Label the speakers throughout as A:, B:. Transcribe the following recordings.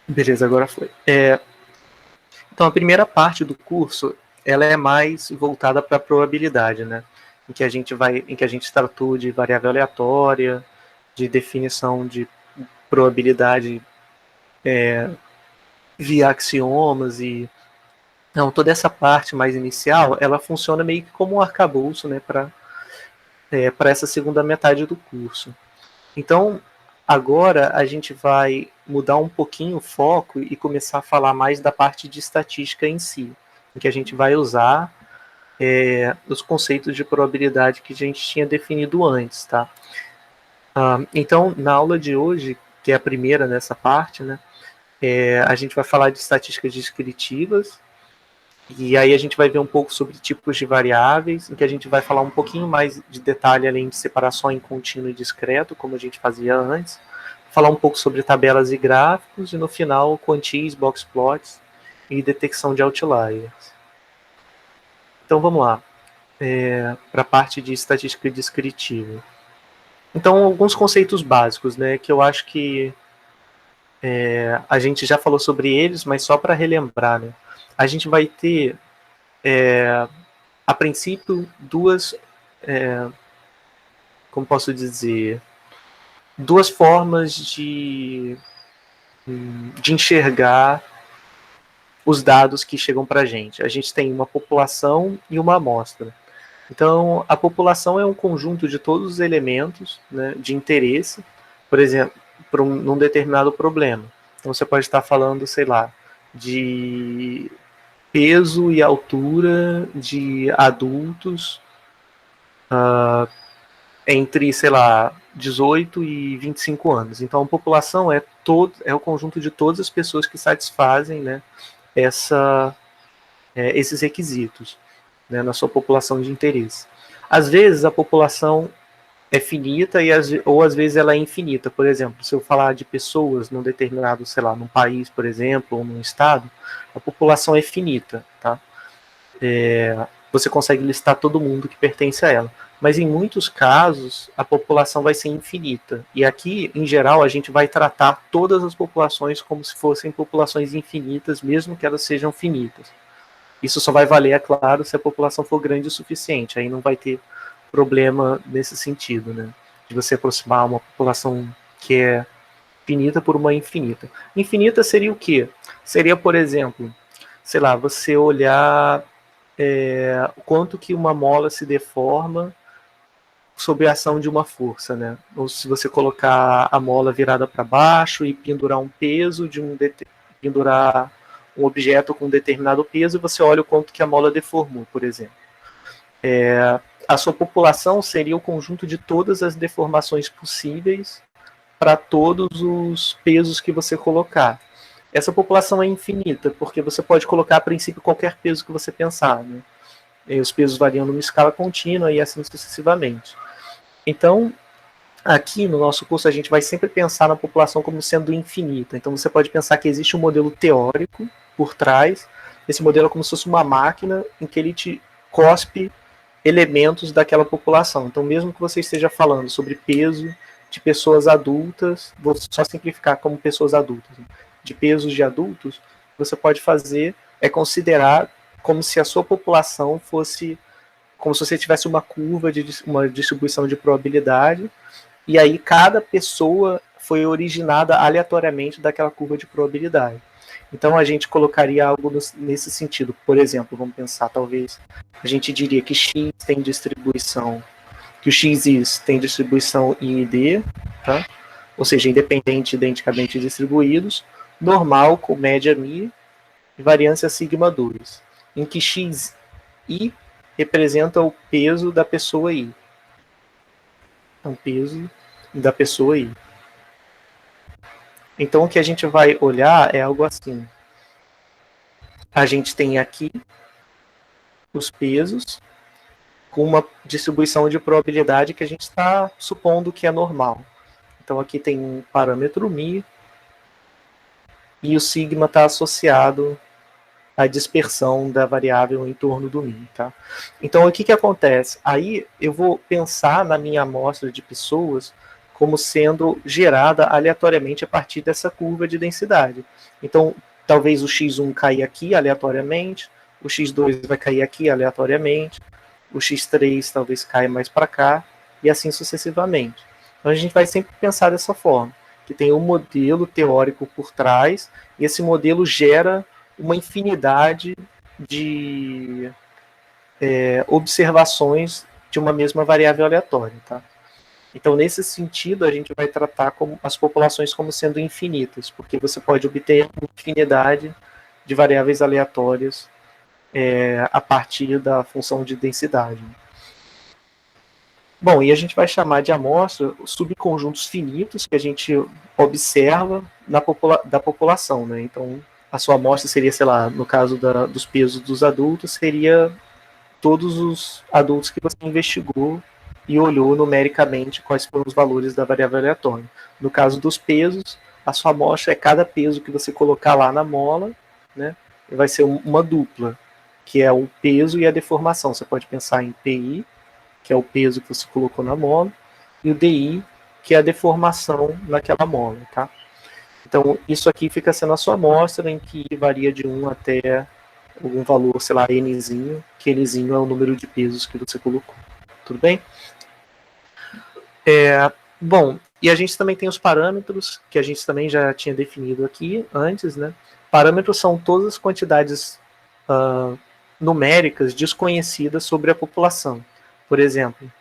A: Beleza, agora foi. Então, a primeira parte do curso, ela é mais voltada para a probabilidade, né? Em que a gente tratou de variável aleatória, de definição de probabilidade via axiomas e não, toda essa parte mais inicial, ela funciona meio que como um arcabouço, né, para essa segunda metade do curso. Então, agora a gente vai mudar um pouquinho o foco e começar a falar mais da parte de estatística em si, em que a gente vai usar os conceitos de probabilidade que a gente tinha definido antes, tá? Então, na aula de hoje, que é a primeira nessa parte, né, a gente vai falar de estatísticas descritivas, e aí a gente vai ver um pouco sobre tipos de variáveis, em que a gente vai falar um pouquinho mais de detalhe, além de separar só em contínuo e discreto, como a gente fazia antes. Falar um pouco sobre tabelas e gráficos, e no final, quantis, boxplots e detecção de outliers. Então vamos lá, para a parte de estatística descritiva. Então, alguns conceitos básicos, né, que eu acho que a gente já falou sobre eles, mas só para relembrar, né? A gente vai ter a princípio, como posso dizer, duas formas de enxergar os dados que chegam para a gente. A gente tem uma população e uma amostra. Então, a população é um conjunto de todos os elementos, né, de interesse, por exemplo, num determinado problema. Então, você pode estar falando, sei lá, de peso e altura de adultos entre, sei lá, 18 e 25 anos. Então, a população é o conjunto de todas as pessoas que satisfazem, né, esses requisitos, né, na sua população de interesse. Às vezes, a população é finita ou às vezes ela é infinita. Por exemplo, se eu falar de pessoas num determinado, sei lá, num país, por exemplo, ou num estado, a população é finita, tá? Você consegue listar todo mundo que pertence a ela. Mas em muitos casos, a população vai ser infinita. E aqui, em geral, a gente vai tratar todas as populações como se fossem populações infinitas, mesmo que elas sejam finitas. Isso só vai valer, é claro, se a população for grande o suficiente. Aí não vai ter problema nesse sentido, né? De você aproximar uma população que é finita por uma infinita. Infinita seria o quê? Seria, por exemplo, sei lá, você olhar o quanto que uma mola se deforma sob a ação de uma força, né? Ou se você colocar a mola virada para baixo e pendurar um peso pendurar um objeto com um determinado peso, você olha o quanto que a mola deformou, por exemplo. A sua população seria o conjunto de todas as deformações possíveis para todos os pesos que você colocar. Essa população é infinita, porque você pode colocar a princípio qualquer peso que você pensar, né? E os pesos variam numa escala contínua e assim sucessivamente. Então, aqui no nosso curso a gente vai sempre pensar na população como sendo infinita. Então você pode pensar que existe um modelo teórico por trás. Esse modelo é como se fosse uma máquina em que ele te cospe elementos daquela população. Então, mesmo que você esteja falando sobre peso de pessoas adultas, vou só simplificar como pessoas adultas, né? De pesos de adultos, você pode fazer considerar como se a sua população fosse como se você tivesse uma curva de uma distribuição de probabilidade, e aí cada pessoa foi originada aleatoriamente daquela curva de probabilidade. Então a gente colocaria algo nesse sentido. Por exemplo, vamos pensar, talvez a gente diria que X tem distribuição, que o X tem distribuição I e D, tá? Ou seja, independente, identicamente distribuídos, normal com média μ e variância sigma 2, em que X I representa o peso da pessoa I. Então, peso da pessoa I. Então, o que a gente vai olhar é algo assim. A gente tem aqui os pesos com uma distribuição de probabilidade que a gente está supondo que é normal. Então, aqui tem um parâmetro μ e o sigma está associado à dispersão da variável em torno do μ. Tá? Então, o que acontece? Aí eu vou pensar na minha amostra de pessoas como sendo gerada aleatoriamente a partir dessa curva de densidade. Então, talvez o x1 caia aqui aleatoriamente, o x2 vai cair aqui aleatoriamente, o x3 talvez caia mais para cá, e assim sucessivamente. Então a gente vai sempre pensar dessa forma, que tem um modelo teórico por trás, e esse modelo gera uma infinidade de observações de uma mesma variável aleatória. Tá? Então, nesse sentido, a gente vai tratar as populações como sendo infinitas, porque você pode obter uma infinidade de variáveis aleatórias a partir da função de densidade. Bom, e a gente vai chamar de amostra os subconjuntos finitos que a gente observa da população, né? Então, a sua amostra seria, sei lá, no caso dos pesos dos adultos, seria todos os adultos que você investigou e olhou numericamente quais foram os valores da variável aleatória. No caso dos pesos, a sua amostra é cada peso que você colocar lá na mola, né? Vai ser uma dupla, que é o peso e a deformação. Você pode pensar em PI, que é o peso que você colocou na mola, e o DI, que é a deformação naquela mola, tá? Então, isso aqui fica sendo a sua amostra, em que varia de 1 até algum valor, sei lá, nzinho, que nzinho é o número de pesos que você colocou. Tudo bem? Bom, e a gente também tem os parâmetros, que a gente também já tinha definido aqui antes, né? Parâmetros são todas as quantidades numéricas desconhecidas sobre a população. Por exemplo,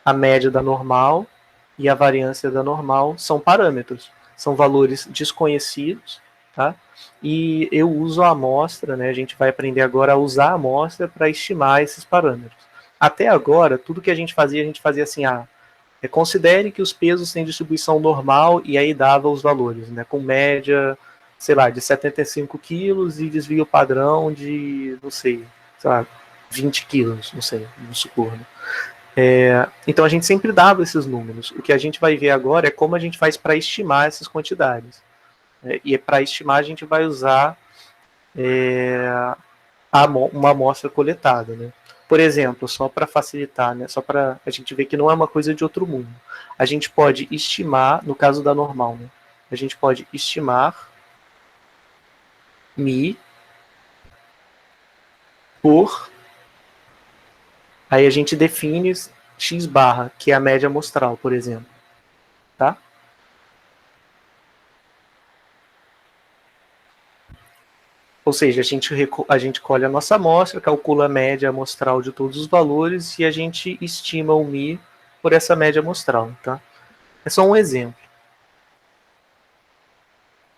A: a média da normal e a variância da normal são parâmetros, são valores desconhecidos, tá? E eu uso a amostra, né? A gente vai aprender agora a usar a amostra para estimar esses parâmetros. Até agora, tudo que a gente fazia assim, considere que os pesos têm distribuição normal e aí dava os valores, né? Com média, sei lá, de 75 quilos e desvio padrão de, não sei lá, 20 quilos, não sei, vamos supor, né? Então a gente sempre dava esses números. O que a gente vai ver agora é como a gente faz para estimar essas quantidades. E para estimar a gente vai usar uma amostra coletada, né? Por exemplo, só para facilitar, né? Só para a gente ver que não é uma coisa de outro mundo. A gente pode estimar, no caso da normal, né? A gente pode estimar mi por... Aí a gente define x barra, que é a média amostral, por exemplo. Tá? Ou seja, a gente colhe a nossa amostra, calcula a média amostral de todos os valores e a gente estima o mi por essa média amostral. Tá? É só um exemplo.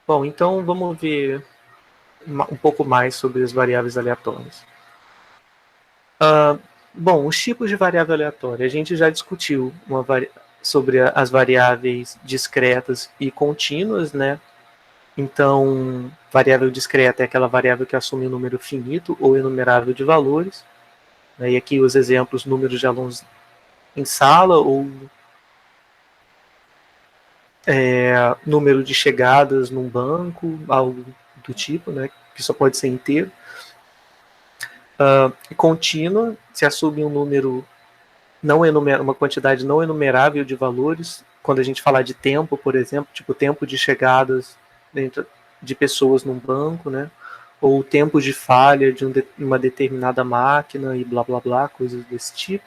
A: Bom, então vamos ver um pouco mais sobre as variáveis aleatórias. Bom, os tipos de variável aleatória. A gente já discutiu sobre as variáveis discretas e contínuas, né? Então, variável discreta é aquela variável que assume um número finito ou enumerável de valores. E aqui os exemplos, números de alunos em sala ou número de chegadas num banco, algo do tipo, né? Que só pode ser inteiro. Contínua, se assume um número uma quantidade não enumerável de valores. Quando a gente falar de tempo, por exemplo, tipo tempo de chegadas dentro de pessoas num banco, né? Ou tempo de falha de uma determinada máquina e blá blá blá, coisas desse tipo.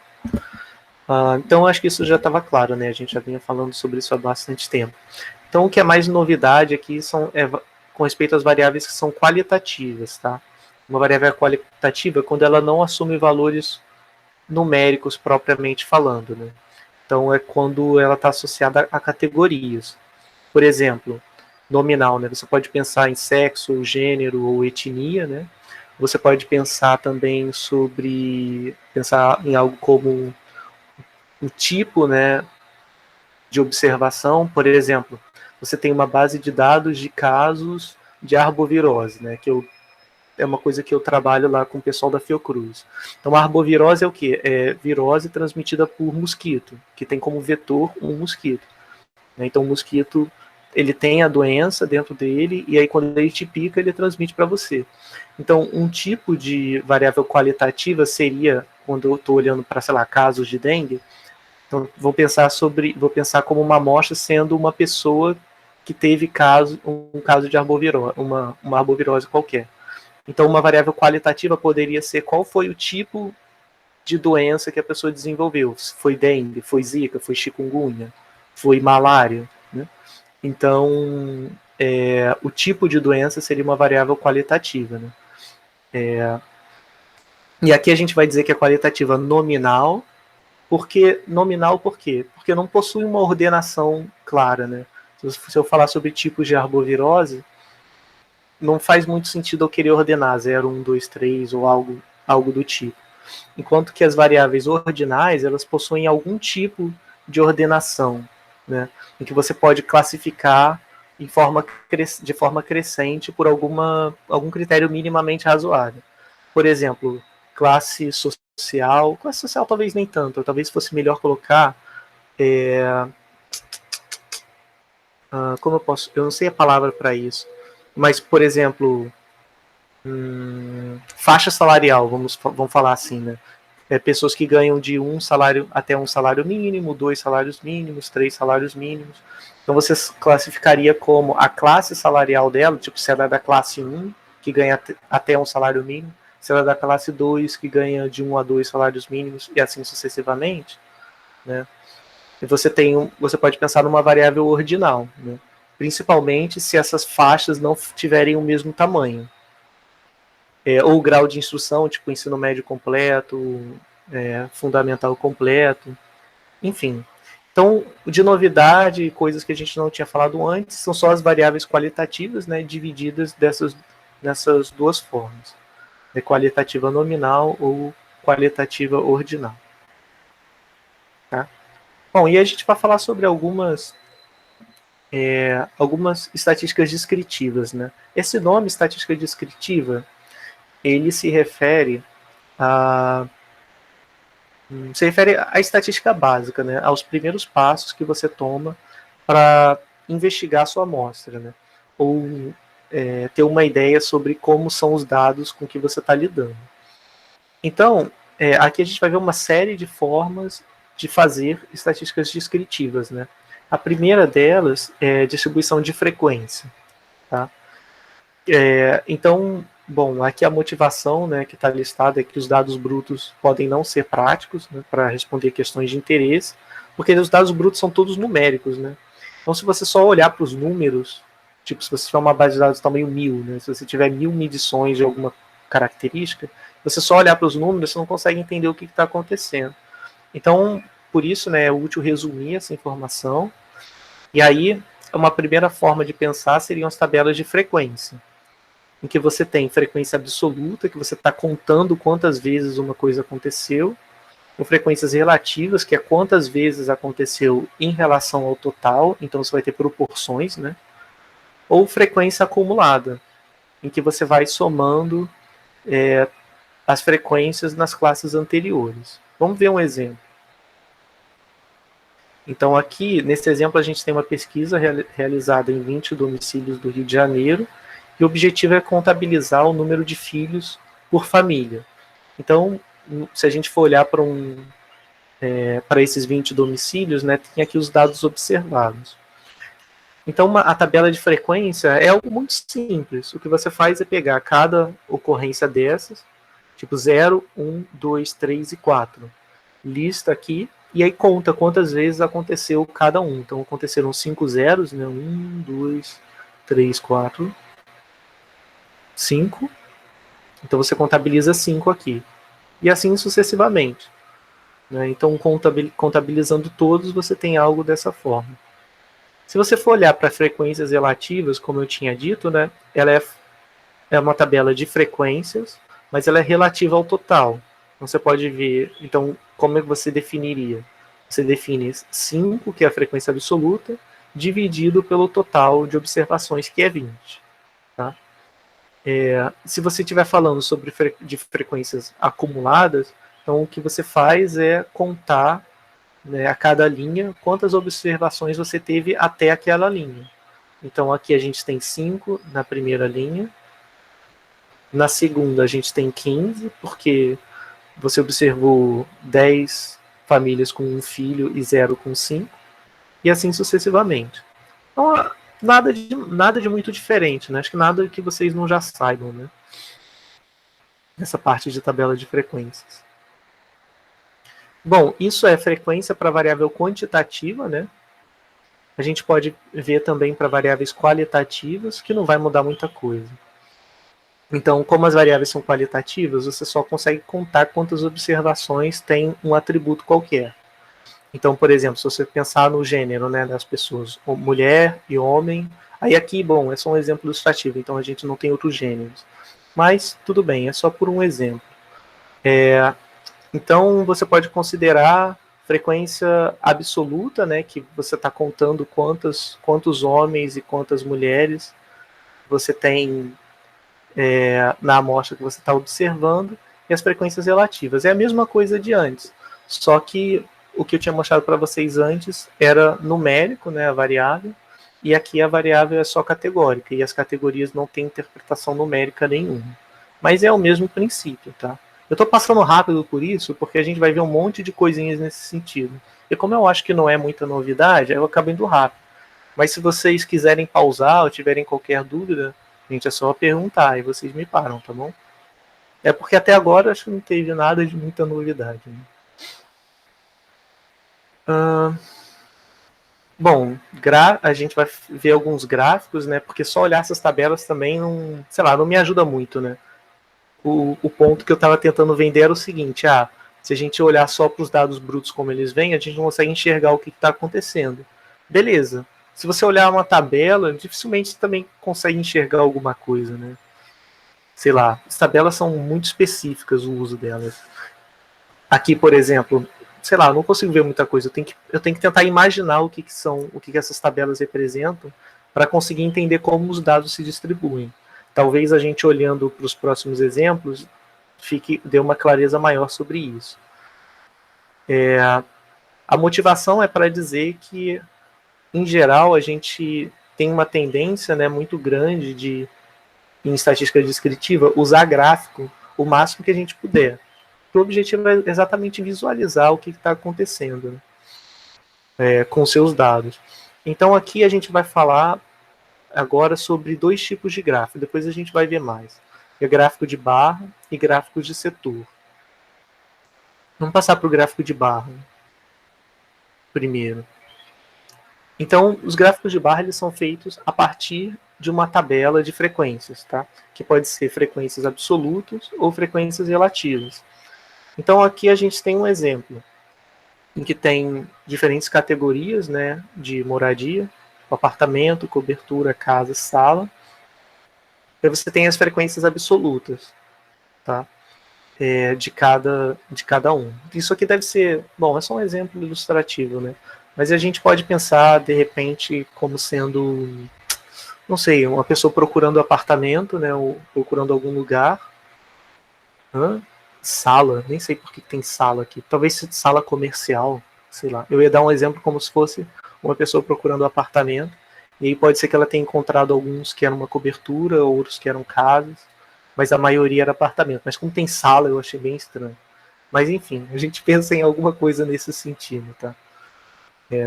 A: Então acho que isso já estava claro, né? A gente já vinha falando sobre isso há bastante tempo. Então o que é mais novidade aqui com respeito às variáveis que são qualitativas, tá? Uma variável qualitativa é quando ela não assume valores numéricos propriamente falando, né? Então é quando ela está associada a categorias. Por exemplo, nominal, né? Você pode pensar em sexo, gênero ou etnia, né? Você pode pensar também pensar em algo como o tipo, né, de observação. Por exemplo, você tem uma base de dados de casos de arbovirose, né? É uma coisa que eu trabalho lá com o pessoal da Fiocruz. Então, a arbovirose é o quê? É virose transmitida por mosquito, que tem como vetor um mosquito. Então, o mosquito, ele tem a doença dentro dele, e aí quando ele te pica, ele transmite para você. Então, um tipo de variável qualitativa seria, quando eu estou olhando para, sei lá, casos de dengue, Então, vou pensar como uma amostra sendo uma pessoa que teve um caso de arbovirose, uma arbovirose qualquer. Então, uma variável qualitativa poderia ser qual foi o tipo de doença que a pessoa desenvolveu. Foi dengue, foi zika, foi chikungunya, foi malária, né? Então, o tipo de doença seria uma variável qualitativa, né? E aqui a gente vai dizer que é qualitativa nominal. Nominal por quê? Porque não possui uma ordenação clara, né? Se eu falar sobre tipos de arbovirose, não faz muito sentido eu querer ordenar 0, 1, 2, 3 ou algo do tipo. Enquanto que as variáveis ordinais, elas possuem algum tipo de ordenação, né? Em que você pode classificar de forma crescente por algum critério minimamente razoável. Por exemplo, classe social talvez nem tanto, talvez fosse melhor colocar como eu não sei a palavra para isso, mas, por exemplo, faixa salarial, vamos falar assim, né? Pessoas que ganham de um salário até um salário mínimo, 2 salários mínimos, 3 salários mínimos. Então você classificaria como a classe salarial dela, tipo, se ela é da classe 1, que ganha até um salário mínimo, se ela é da classe 2, que ganha de 1 a 2 salários mínimos, e assim sucessivamente, né? E você pode pensar numa variável ordinal, né? Principalmente se essas faixas não tiverem o mesmo tamanho. Ou grau de instrução, tipo ensino médio completo, fundamental completo, enfim. Então, de novidade, coisas que a gente não tinha falado antes, são só as variáveis qualitativas, né, divididas nessas duas formas, qualitativa nominal ou qualitativa ordinal. Tá? Bom, e a gente vai falar sobre algumas estatísticas descritivas, né? Esse nome, estatística descritiva, ele se refere à estatística básica, né? Aos primeiros passos que você toma para investigar a sua amostra, né? Ou ter uma ideia sobre como são os dados com que você está lidando. Então, aqui a gente vai ver uma série de formas de fazer estatísticas descritivas, né? A primeira delas é distribuição de frequência. Tá? Então, bom, aqui a motivação, né, que está listada é que os dados brutos podem não ser práticos, né, para responder questões de interesse, porque os dados brutos são todos numéricos, né? Então, se você só olhar para os números, tipo, se você tiver uma base de dados tamanho 1000, né, se você tiver 1000 medições de alguma característica, você só olhar para os números, você não consegue entender o que está acontecendo. Então, por isso, né, é útil resumir essa informação. E aí, uma primeira forma de pensar seriam as tabelas de frequência, em que você tem frequência absoluta, que você está contando quantas vezes uma coisa aconteceu, com frequências relativas, que é quantas vezes aconteceu em relação ao total, então você vai ter proporções, né? Ou frequência acumulada, em que você vai somando as frequências nas classes anteriores. Vamos ver um exemplo. Então, aqui, nesse exemplo, a gente tem uma pesquisa realizada em 20 domicílios do Rio de Janeiro, e o objetivo é contabilizar o número de filhos por família. Então, se a gente for olhar para esses 20 domicílios, né, tem aqui os dados observados. Então, a tabela de frequência é algo muito simples. O que você faz é pegar cada ocorrência dessas, tipo 0, 1, 2, 3 e 4. Lista aqui, e aí conta quantas vezes aconteceu cada um. Então, aconteceram 5 zeros, né? 1, 2, 3, 4, 5. Então, você contabiliza 5 aqui. E assim sucessivamente. Né? Então, contabilizando todos, você tem algo dessa forma. Se você for olhar para frequências relativas, como eu tinha dito, né? Ela é uma tabela de frequências, mas ela é relativa ao total. Então, você pode ver, então, como é que você definiria? Você define 5, que é a frequência absoluta, dividido pelo total de observações, que é 20. Tá? Se você estiver falando de frequências acumuladas, então o que você faz é contar, né, a cada linha quantas observações você teve até aquela linha. Então aqui a gente tem 5 na primeira linha, na segunda a gente tem 15, porque você observou 10 famílias com 1 filho e 0 com 5, e assim sucessivamente. Então, nada de muito diferente, né? Acho que nada que vocês não já saibam, né? Essa parte de tabela de frequências. Bom, isso é frequência para variável quantitativa, né? A gente pode ver também para variáveis qualitativas, que não vai mudar muita coisa. Então, como as variáveis são qualitativas, você só consegue contar quantas observações tem um atributo qualquer. Então, por exemplo, se você pensar no gênero, né, das pessoas, mulher e homem, aí aqui, bom, é só um exemplo ilustrativo, então a gente não tem outros gêneros. Mas, tudo bem, é só por um exemplo. Então, você pode considerar frequência absoluta, né, que você está contando quantos homens e quantas mulheres você tem na amostra que você está observando, e as frequências relativas. É a mesma coisa de antes, só que o que eu tinha mostrado para vocês antes era numérico, né, a variável, e aqui a variável é só categórica, e as categorias não têm interpretação numérica nenhuma. Mas é o mesmo princípio, tá? Eu estou passando rápido por isso, porque a gente vai ver um monte de coisinhas nesse sentido. E como eu acho que não é muita novidade, eu acabo indo rápido. Mas se vocês quiserem pausar ou tiverem qualquer dúvida, gente, é só perguntar e vocês me param, tá bom? É porque até agora acho que não teve nada de muita novidade. Né? Bom, a gente vai ver alguns gráficos, né? Porque só olhar essas tabelas também não, sei lá, não me ajuda muito, né? O ponto que eu estava tentando vender era o seguinte: se a gente olhar só para os dados brutos como eles vêm, a gente não consegue enxergar o que está acontecendo. Beleza. Se você olhar uma tabela, dificilmente você também consegue enxergar alguma coisa, né? Sei lá, as tabelas são muito específicas o uso delas. Aqui, por exemplo, sei lá, eu não consigo ver muita coisa. Eu tenho que tentar imaginar o que são, o que essas tabelas representam, para conseguir entender como os dados se distribuem. Talvez a gente olhando para os próximos exemplos dê uma clareza maior sobre isso. A motivação é para dizer que, em geral, a gente tem uma tendência, né, muito grande de, em estatística descritiva, usar gráfico o máximo que a gente puder. O objetivo é exatamente visualizar o que está acontecendo, né, com seus dados. Então aqui a gente vai falar agora sobre 2 tipos de gráfico, depois a gente vai ver mais. É gráfico de barra e gráfico de setor. Vamos passar para o gráfico de barra primeiro. Então, os gráficos de barra eles são feitos a partir de uma tabela de frequências, tá? Que pode ser frequências absolutas ou frequências relativas. Então, aqui a gente tem um exemplo em que tem diferentes categorias, né, de moradia, apartamento, cobertura, casa, sala. E você tem as frequências absolutas, tá? De cada um. Isso aqui deve ser, bom, é só um exemplo ilustrativo, né? Mas a gente pode pensar, de repente, como sendo, não sei, uma pessoa procurando apartamento, né, ou procurando algum lugar. Sala, nem sei por que tem sala aqui. Talvez sala comercial, sei lá. Eu ia dar um exemplo como se fosse uma pessoa procurando apartamento. E aí pode ser que ela tenha encontrado alguns que eram uma cobertura, outros que eram casas, mas a maioria era apartamento. Mas como tem sala, eu achei bem estranho. Mas enfim, a gente pensa em alguma coisa nesse sentido, tá?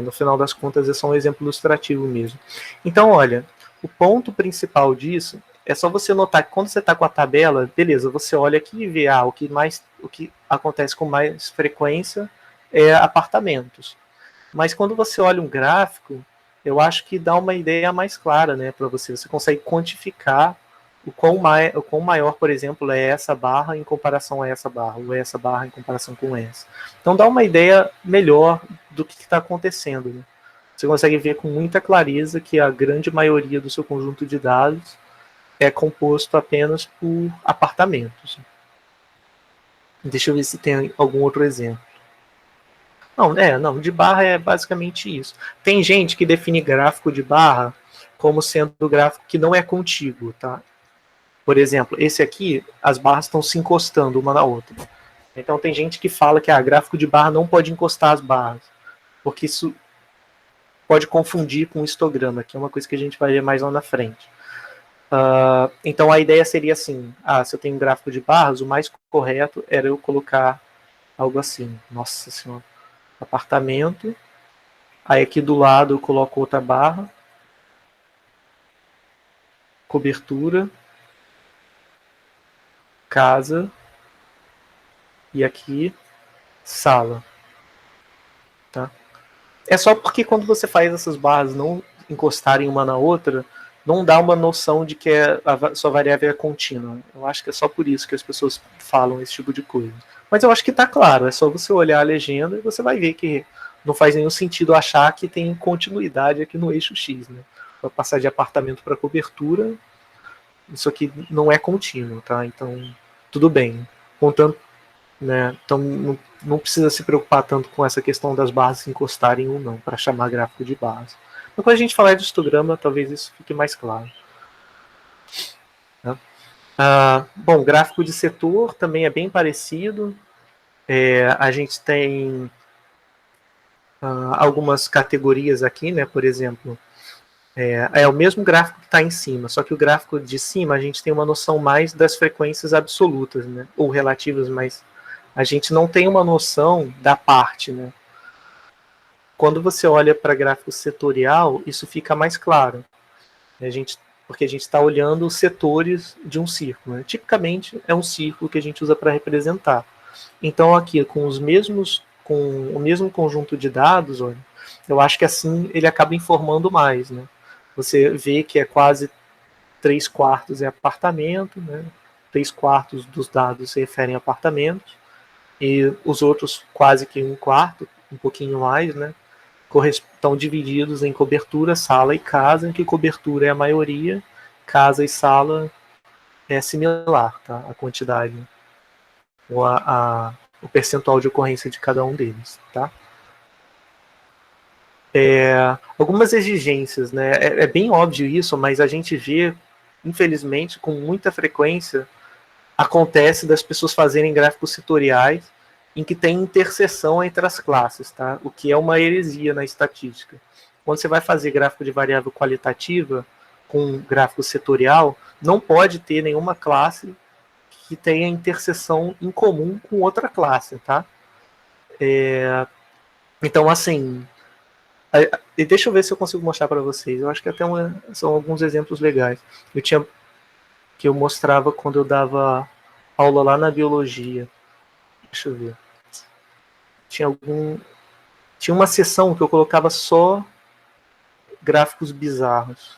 A: No final das contas, é só um exemplo ilustrativo mesmo. Então, olha, o ponto principal disso é só você notar que quando você está com a tabela, beleza, você olha aqui e vê o que acontece com mais frequência é apartamentos. Mas quando você olha um gráfico, eu acho que dá uma ideia mais clara, né, para você. Você consegue quantificar o quão maior, por exemplo, é essa barra em comparação a essa barra, ou essa barra em comparação com essa. Então dá uma ideia melhor do que está acontecendo. Né? Você consegue ver com muita clareza que a grande maioria do seu conjunto de dados é composto apenas por apartamentos. Deixa eu ver se tem algum outro exemplo. Não, de barra é basicamente isso. Tem gente que define gráfico de barra como sendo gráfico que não é contíguo, tá? Por exemplo, esse aqui, as barras estão se encostando uma na outra. Então tem gente que fala que gráfico de barra não pode encostar as barras, porque isso pode confundir com o histograma, que é uma coisa que a gente vai ver mais lá na frente. Então a ideia seria assim, se eu tenho um gráfico de barras, o mais correto era eu colocar algo assim. Nossa senhora. apartamento, aí aqui do lado eu coloco outra barra, cobertura, casa, e aqui sala, tá? É só porque quando você faz essas barras não encostarem uma na outra, não dá uma noção de que a sua variável é contínua. Eu acho que é só por isso que as pessoas falam esse tipo de coisa. Mas eu acho que está claro, é só você olhar a legenda e você vai ver que não faz nenhum sentido achar que tem continuidade aqui no eixo X, né? Para passar de apartamento para cobertura, isso aqui não é contínuo, tá? Então, tudo bem. Contanto, né? Então, não precisa se preocupar tanto com essa questão das barras se encostarem ou não, para chamar gráfico de barras. Mas quando a gente falar de histograma, talvez isso fique mais claro. Né? Bom, gráfico de setor também é bem parecido. A gente tem algumas categorias aqui, né? Por exemplo, é o mesmo gráfico que está em cima, só que o gráfico de cima a gente tem uma noção mais das frequências absolutas, né? Ou relativas, mas a gente não tem uma noção da parte, né? Quando você olha para gráfico setorial, isso fica mais claro. Porque a gente está olhando os setores de um círculo. Né? Tipicamente é um círculo que a gente usa para representar. Então aqui, com o mesmo conjunto de dados, olha, eu acho que assim ele acaba informando mais. Né? Você vê que é quase 3/4 é apartamento, né? 3/4 dos dados se referem a apartamentos, e os outros quase que 1/4, um pouquinho mais, né? Estão divididos em cobertura, sala e casa, em que cobertura é a maioria, casa e sala é similar, tá? A quantidade, ou o percentual de ocorrência de cada um deles, tá? Algumas exigências, né? É bem óbvio isso, mas a gente vê, infelizmente, com muita frequência, acontece das pessoas fazerem gráficos setoriais em que tem interseção entre as classes, tá? O que é uma heresia na estatística. Quando você vai fazer gráfico de variável qualitativa com gráfico setorial, não pode ter nenhuma classe que tenha interseção em comum com outra classe, tá? Então, assim, deixa eu ver se eu consigo mostrar para vocês. Eu acho que até são alguns exemplos legais. Que eu mostrava quando eu dava aula lá na biologia. Deixa eu ver. Tinha uma seção que eu colocava só gráficos bizarros.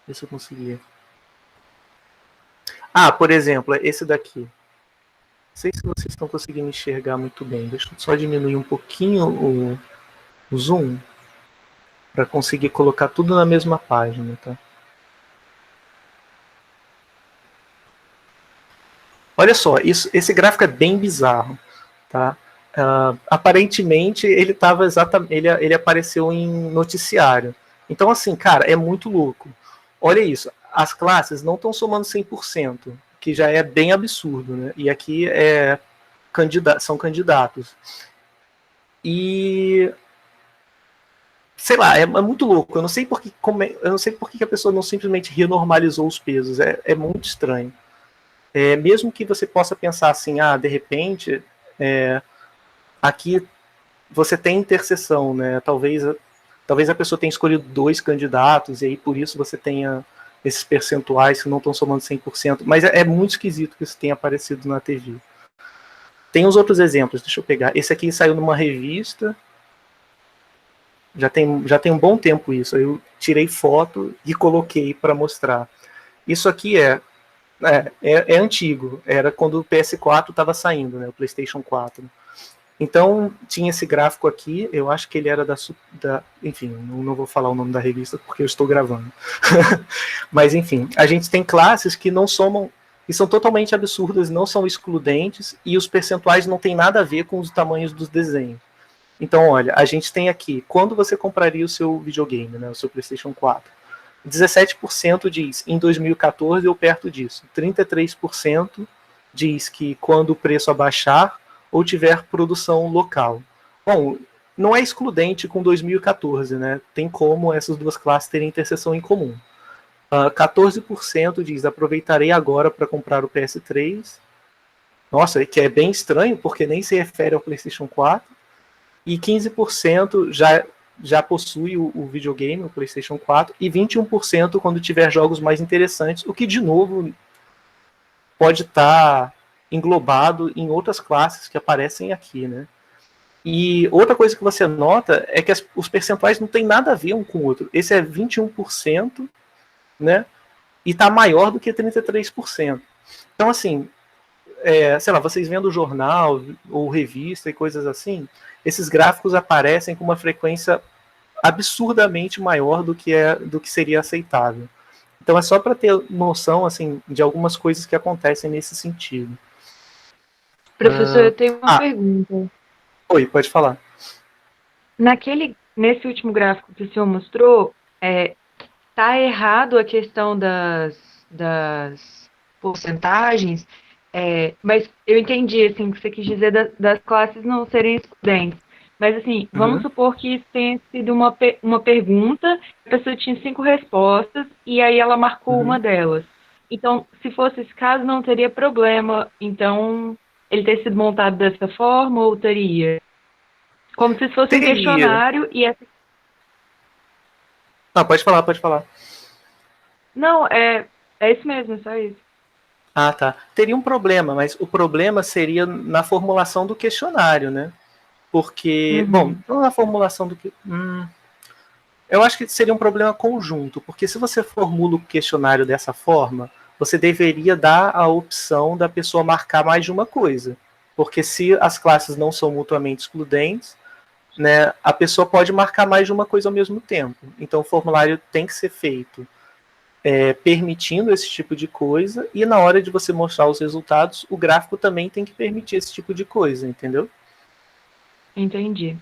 A: Ver se eu conseguia. Por exemplo, esse daqui. Não sei se vocês estão conseguindo enxergar muito bem. Deixa eu só diminuir um pouquinho o zoom para conseguir colocar tudo na mesma página, tá? Olha só, esse gráfico é bem bizarro, tá? Aparentemente ele apareceu em noticiário. Então, assim, cara, é muito louco. Olha isso, as classes não estão somando 100%, que já é bem absurdo, né? E aqui são candidatos. E sei lá, é muito louco. Eu não sei por que a pessoa não simplesmente renormalizou os pesos. É muito estranho. Mesmo que você possa pensar assim, de repente, aqui você tem interseção, né? Talvez a pessoa tenha escolhido 2 candidatos e aí por isso você tenha esses percentuais que não estão somando 100%, mas é muito esquisito que isso tenha aparecido na TV. Tem os outros exemplos, deixa eu pegar. Esse aqui saiu numa revista, já tem um bom tempo isso, eu tirei foto e coloquei para mostrar. Isso aqui é antigo, era quando o PS4 estava saindo, né, o PlayStation 4. Então, tinha esse gráfico aqui, eu acho que ele era enfim, não vou falar o nome da revista porque eu estou gravando. Mas, enfim, a gente tem classes que não somam, que são totalmente absurdas, não são excludentes, e os percentuais não têm nada a ver com os tamanhos dos desenhos. Então, olha, a gente tem aqui, quando você compraria o seu videogame, né, o seu PlayStation 4? 17% diz em 2014 ou perto disso. 33% diz que quando o preço abaixar ou tiver produção local. Bom, não é excludente com 2014, né? Tem como essas duas classes terem interseção em comum. 14% diz aproveitarei agora para comprar o PS3. Nossa, que é bem estranho, porque nem se refere ao PlayStation 4. e 15% já possui o videogame, o PlayStation 4, e 21% quando tiver jogos mais interessantes, o que, de novo, pode estar englobado em outras classes que aparecem aqui, né? E outra coisa que você nota é que os percentuais não tem nada a ver um com o outro. Esse é 21%, né? E está maior do que 33%. Então, assim, sei lá, vocês vendo jornal ou revista e coisas assim, esses gráficos aparecem com uma frequência absurdamente maior do que seria aceitável. Então é só para ter noção assim de algumas coisas que acontecem nesse sentido.
B: Professor, eu tenho uma pergunta.
A: Oi, pode falar.
B: Nesse último gráfico que o senhor mostrou, tá errado a questão das porcentagens, mas eu entendi, assim, o que você quis dizer das classes não serem excludentes. Mas, assim, vamos supor que isso tenha sido uma pergunta, a pessoa tinha 5 respostas, e aí ela marcou uma delas. Então, se fosse esse caso, não teria problema, então, ele ter sido montado dessa forma, ou teria? Como se fosse um
A: Teria.
B: questionário e essa...
A: Não, pode falar, pode falar.
B: Não, é isso mesmo, é só isso.
A: Ah, tá. Teria um problema, mas o problema seria na formulação do questionário, né? Porque, bom,
B: Uhum.
A: não na formulação do que. Eu acho que seria um problema conjunto, porque se você formula o questionário dessa forma, você deveria dar a opção da pessoa marcar mais de uma coisa. Porque se as classes não são mutuamente excludentes, né, a pessoa pode marcar mais de uma coisa ao mesmo tempo. Então o formulário tem que ser feito permitindo esse tipo de coisa, e na hora de você mostrar os resultados, o gráfico também tem que permitir esse tipo de coisa, entendeu?
B: Entendi.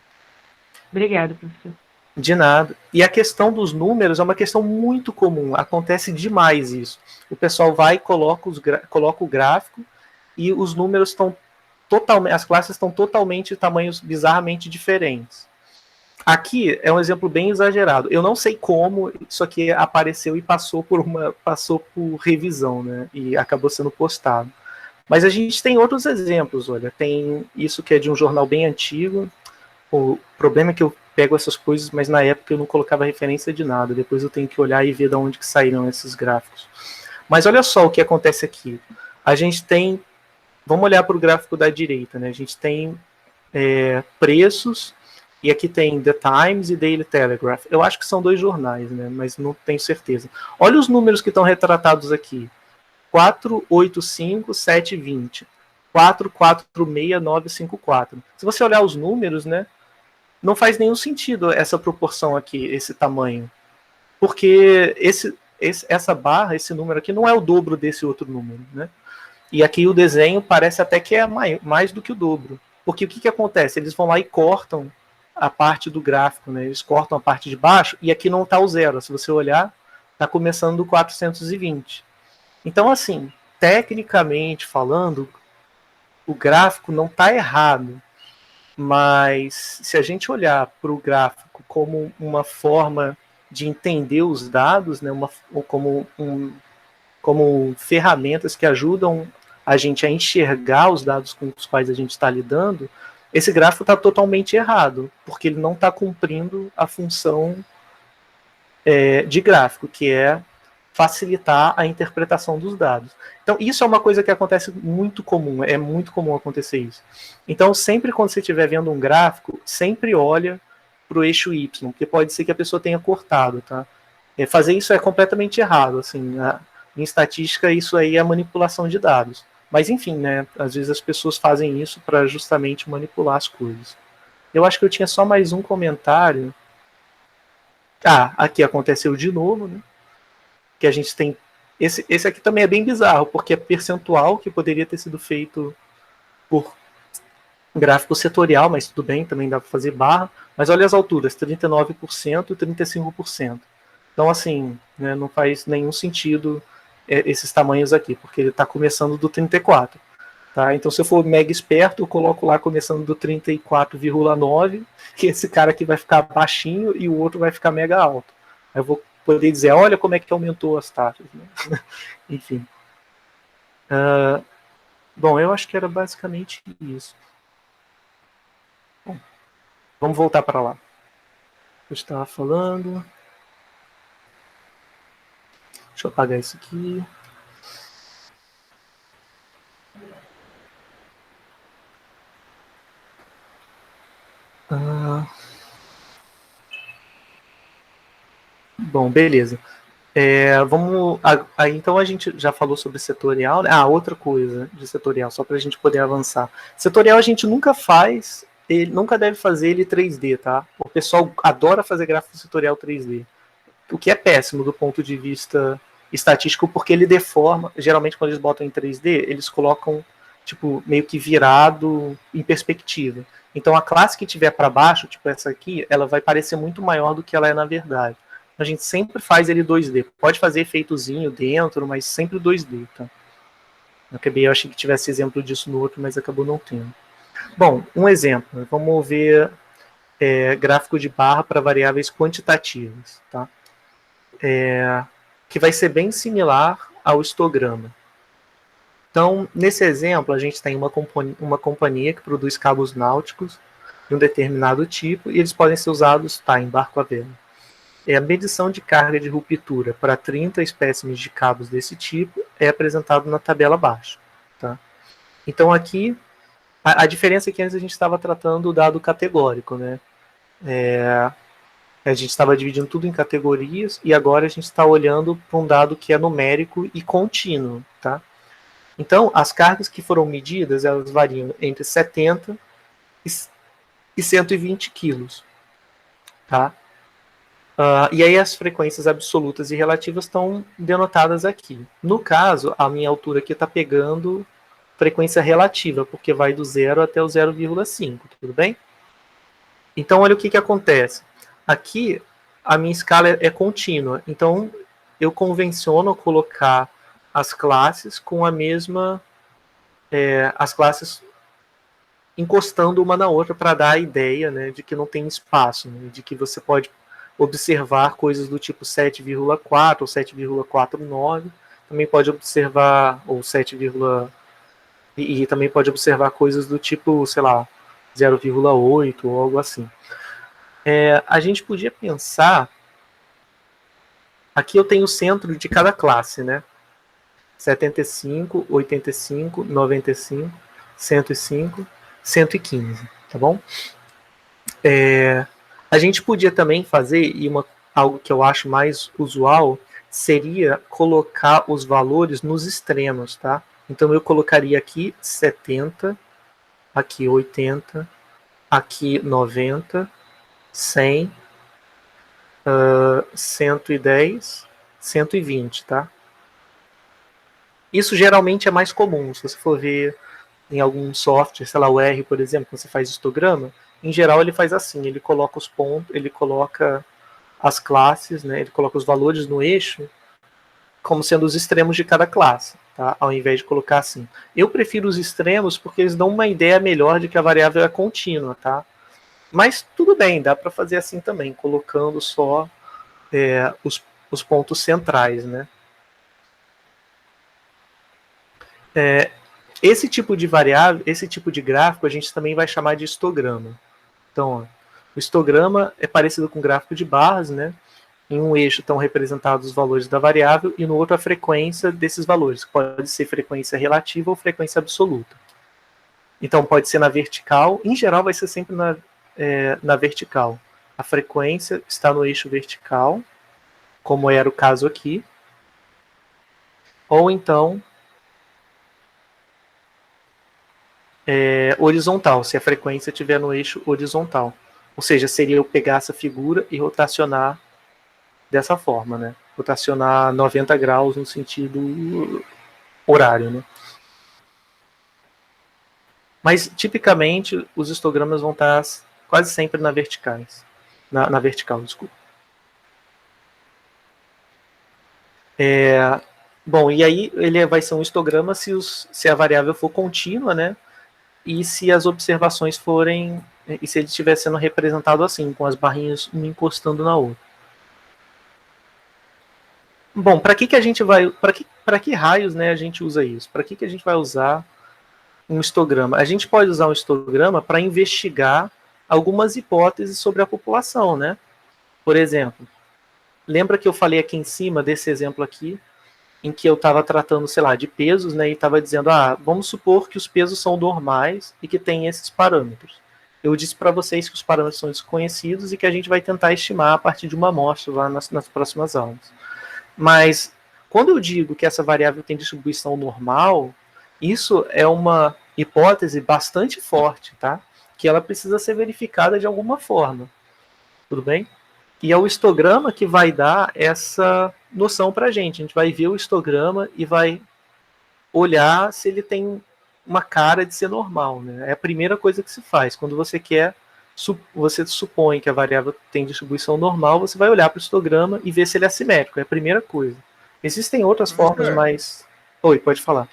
B: Obrigada, professor.
A: De nada. E a questão dos números é uma questão muito comum, acontece demais isso. O pessoal vai e coloca o gráfico e os números estão totalmente, as classes estão totalmente tamanhos bizarramente diferentes. Aqui é um exemplo bem exagerado. Eu não sei como isso aqui apareceu e passou por revisão, né? E acabou sendo postado. Mas a gente tem outros exemplos, olha. Tem isso que é de um jornal bem antigo. O problema é que eu pego essas coisas, mas na época eu não colocava referência de nada. Depois eu tenho que olhar e ver de onde que saíram esses gráficos. Mas olha só o que acontece aqui. A gente tem, vamos olhar para o gráfico da direita, né? A gente tem preços e aqui tem The Times e Daily Telegraph. Eu acho que são dois jornais, né? Mas não tenho certeza. Olha os números que estão retratados aqui: 485, 720, 446, 954. Se você olhar os números, né? Não faz nenhum sentido essa proporção aqui, esse tamanho. Porque essa barra, esse número aqui, não é o dobro desse outro número, né? E aqui o desenho parece até que é mais do que o dobro. Porque o que acontece? Eles vão lá e cortam a parte do gráfico, né? Eles cortam a parte de baixo e aqui não está o zero. Se você olhar, está começando do 420. Então, assim, tecnicamente falando, o gráfico não está errado. Mas se a gente olhar para o gráfico como uma forma de entender os dados, né, como ferramentas que ajudam a gente a enxergar os dados com os quais a gente está lidando, esse gráfico está totalmente errado, porque ele não está cumprindo a função de gráfico, que é facilitar a interpretação dos dados. Então, isso é uma coisa que acontece muito comum, é muito comum acontecer isso. Então, sempre quando você estiver vendo um gráfico, sempre olha para o eixo Y, porque pode ser que a pessoa tenha cortado, tá? Fazer isso é completamente errado, assim, em estatística isso aí é manipulação de dados. Mas enfim, né, às vezes as pessoas fazem isso para justamente manipular as coisas. Eu acho que eu tinha só mais um comentário. Ah, aqui aconteceu de novo, né? Que a gente tem. Esse aqui também é bem bizarro, porque é percentual que poderia ter sido feito por gráfico setorial, mas tudo bem, também dá para fazer barra. Mas olha as alturas: 39% e 35%. Então, assim, né, não faz nenhum sentido esses tamanhos aqui, porque ele está começando do 34. Tá? Então, se eu for mega esperto, eu coloco lá começando do 34,9, que esse cara aqui vai ficar baixinho e o outro vai ficar mega alto. Aí eu vou poder dizer, olha como é que aumentou as taxas. Né? Enfim. Bom, eu acho que era basicamente isso. Bom, Vamos voltar para lá. Eu estava falando. Deixa eu apagar isso aqui. Bom, beleza. Vamos. Aí, então a gente já falou sobre setorial. Né? Outra coisa de setorial, só para a gente poder avançar. Setorial a gente nunca faz, ele nunca deve fazer ele 3D, tá? O pessoal adora fazer gráfico setorial 3D. O que é péssimo do ponto de vista estatístico, porque ele deforma. Geralmente, quando eles botam em 3D, eles colocam tipo meio que virado em perspectiva. Então a classe que tiver para baixo, tipo essa aqui, ela vai parecer muito maior do que ela é na verdade. A gente sempre faz ele 2D. Pode fazer efeitozinho dentro, mas sempre 2D, tá? Eu achei que tivesse exemplo disso no outro, mas acabou não tendo. Bom, um exemplo. Vamos ver gráfico de barra para variáveis quantitativas, tá? Que vai ser bem similar ao histograma. Então, nesse exemplo, a gente tem uma companhia que produz cabos náuticos de um determinado tipo e eles podem ser usados em barco a vela. A medição de carga de ruptura para 30 espécimes de cabos desse tipo é apresentado na tabela abaixo. Tá? Então, aqui, a diferença é que antes a gente estava tratando o dado categórico, né? A gente estava dividindo tudo em categorias e agora a gente está olhando para um dado que é numérico e contínuo. Tá? Então, as cargas que foram medidas, elas variam entre 70 e 120 quilos. Tá? E aí as frequências absolutas e relativas estão denotadas aqui. No caso, a minha altura aqui está pegando frequência relativa, porque vai do 0 até o 0,5, tudo bem? Então, olha o que acontece. Aqui, a minha escala é contínua, então eu convenciono colocar as classes com a mesma... as classes encostando uma na outra para dar a ideia, né, de que não tem espaço, né, de que você pode observar coisas do tipo 7,4 ou 7,49, também pode observar, ou 7, e também pode observar coisas do tipo, sei lá, 0,8 ou algo assim. A gente podia pensar, aqui eu tenho o centro de cada classe, né? 75, 85, 95, 105, 115, tá bom? A gente podia também fazer, e algo que eu acho mais usual, seria colocar os valores nos extremos, tá? Então eu colocaria aqui 70, aqui 80, aqui 90, 100, 110, 120, tá? Isso geralmente é mais comum, se você for ver em algum software, sei lá, o R, por exemplo, quando você faz histograma, em geral ele faz assim, ele coloca os pontos, ele coloca as classes, né, ele coloca os valores no eixo como sendo os extremos de cada classe, tá? Ao invés de colocar assim. Eu prefiro os extremos porque eles dão uma ideia melhor de que a variável é contínua, tá? Mas tudo bem, dá para fazer assim também, colocando só os pontos centrais, né? Esse tipo de variável, esse tipo de gráfico a gente também vai chamar de histograma. Então, ó, o histograma é parecido com o gráfico de barras, né? Em um eixo estão representados os valores da variável e no outro a frequência desses valores. Pode ser frequência relativa ou frequência absoluta. Então pode ser na vertical, em geral vai ser sempre na vertical. A frequência está no eixo vertical, como era o caso aqui. Ou então horizontal, se a frequência estiver no eixo horizontal. Ou seja, seria eu pegar essa figura e rotacionar dessa forma, né? Rotacionar 90 graus no sentido horário, né? Mas, tipicamente, os histogramas vão estar quase sempre na verticais. Na vertical, desculpa. Bom, e aí ele vai ser um histograma se a variável for contínua, né? E se as observações forem... E se ele estiver sendo representado assim, com as barrinhas uma encostando na outra. Bom, para que a gente vai... Para que raios, né, a gente usa isso? Para que a gente vai usar um histograma? A gente pode usar um histograma para investigar algumas hipóteses sobre a população, né? Por exemplo, lembra que eu falei aqui em cima desse exemplo aqui, em que eu estava tratando, sei lá, de pesos, né? E estava dizendo, vamos supor que os pesos são normais e que tem esses parâmetros. Eu disse para vocês que os parâmetros são desconhecidos e que a gente vai tentar estimar a partir de uma amostra lá nas próximas aulas. Mas quando eu digo que essa variável tem distribuição normal, isso é uma hipótese bastante forte, tá? Que ela precisa ser verificada de alguma forma. Tudo bem? E é o histograma que vai dar essa noção para a gente. A gente vai ver o histograma e vai olhar se ele tem uma cara de ser normal, né? É a primeira coisa que se faz. Quando você você supõe que a variável tem distribuição normal, você vai olhar para o histograma e ver se ele é assimétrico. É a primeira coisa. Existem outras formas, mas... Oi, pode falar.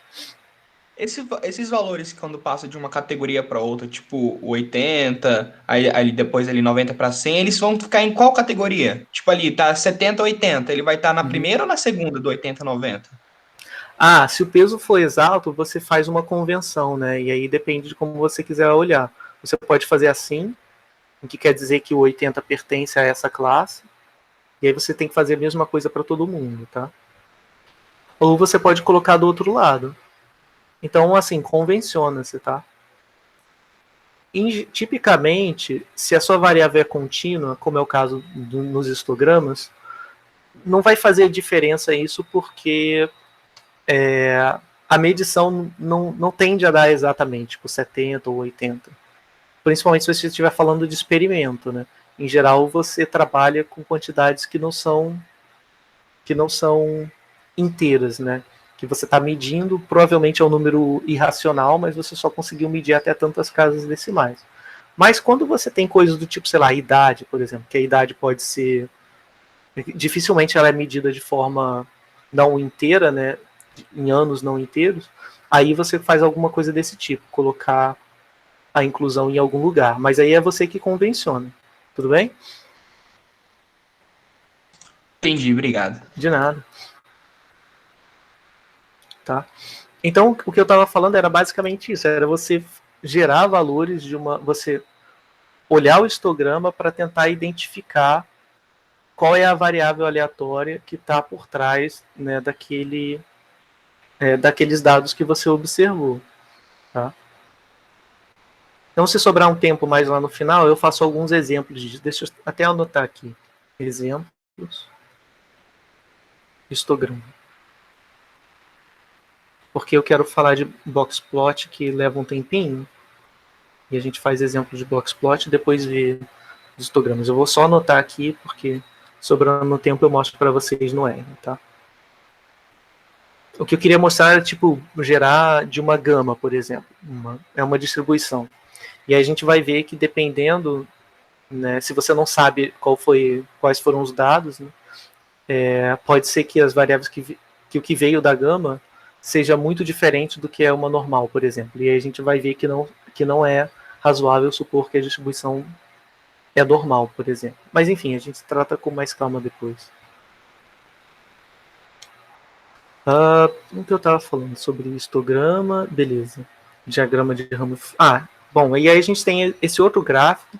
C: Esses valores, quando passa de uma categoria para outra, tipo 80, aí depois ali 90 para 100, eles vão ficar em qual categoria? Tipo ali, tá 70, 80, ele vai estar na primeira ou na segunda do 80, 90?
A: Se o peso for exato, você faz uma convenção, né? E aí depende de como você quiser olhar. Você pode fazer assim, o que quer dizer que o 80 pertence a essa classe, e aí você tem que fazer a mesma coisa para todo mundo, tá? Ou você pode colocar do outro lado. Então, assim, convenciona-se, tá? Tipicamente, se a sua variável é contínua, como é o caso nos histogramas, não vai fazer diferença isso porque a medição não tende a dar exatamente tipo 70 ou 80. Principalmente se você estiver falando de experimento, né? Em geral, você trabalha com quantidades que não são inteiras, né? Que você está medindo, provavelmente é um número irracional, mas você só conseguiu medir até tantas casas decimais. Mas quando você tem coisas do tipo, sei lá, idade, por exemplo, que a idade pode ser... Dificilmente ela é medida de forma não inteira, né? Em anos não inteiros, aí você faz alguma coisa desse tipo, colocar a inclusão em algum lugar. Mas aí é você que convenciona. Tudo bem?
C: Entendi, obrigado.
A: De nada. Tá? Então, o que eu estava falando era basicamente isso, era você gerar valores de uma... Você olhar o histograma para tentar identificar qual é a variável aleatória que está por trás, né, daqueles dados que você observou. Tá? Então, se sobrar um tempo mais lá no final, eu faço alguns exemplos disso. Deixa eu até anotar aqui. Exemplos. Histograma. Porque eu quero falar de boxplot que leva um tempinho. E a gente faz exemplo de boxplot e depois vê os histogramas. Eu vou só anotar aqui, porque sobrando tempo eu mostro para vocês no R, tá? O que eu queria mostrar era, tipo, gerar de uma gama, por exemplo. É uma distribuição. E aí a gente vai ver que dependendo, né, se você não sabe quais foram os dados, né, pode ser que as variáveis que o que veio da gama seja muito diferente do que é uma normal, por exemplo. E aí a gente vai ver que não é razoável supor que a distribuição é normal, por exemplo. Mas enfim, a gente trata com mais calma depois. O que eu estava falando sobre histograma, beleza. Diagrama de ramo. Bom, e aí a gente tem esse outro gráfico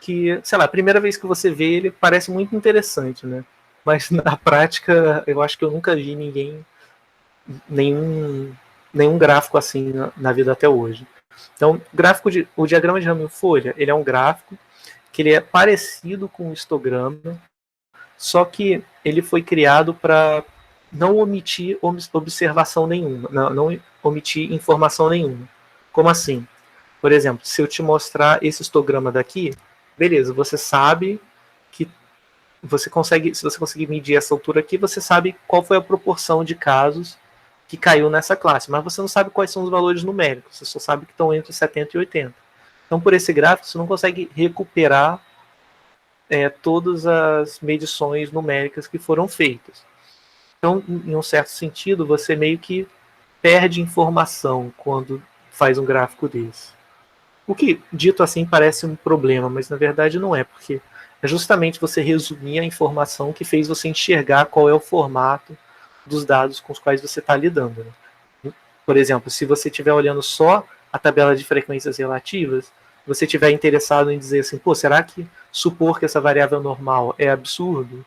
A: que, sei lá, a primeira vez que você vê ele parece muito interessante, né? Mas na prática, eu acho que eu nunca vi nenhum gráfico assim na vida até hoje. Então, o diagrama de ramo e folha, ele é um gráfico que ele é parecido com o histograma, só que ele foi criado para não omitir observação nenhuma, não omitir informação nenhuma. Como assim? Por exemplo, se eu te mostrar esse histograma daqui, beleza, você sabe que se você conseguir medir essa altura aqui, você sabe qual foi a proporção de casos que caiu nessa classe, mas você não sabe quais são os valores numéricos, você só sabe que estão entre 70 e 80. Então, por esse gráfico, você não consegue recuperar todas as medições numéricas que foram feitas. Então, em um certo sentido, você meio que perde informação quando faz um gráfico desse. O que, dito assim, parece um problema, mas na verdade não é, porque é justamente você resumir a informação que fez você enxergar qual é o formato dos dados com os quais você está lidando. Né? Por exemplo, se você estiver olhando só a tabela de frequências relativas, você estiver interessado em dizer assim, pô, será que supor que essa variável normal é absurdo?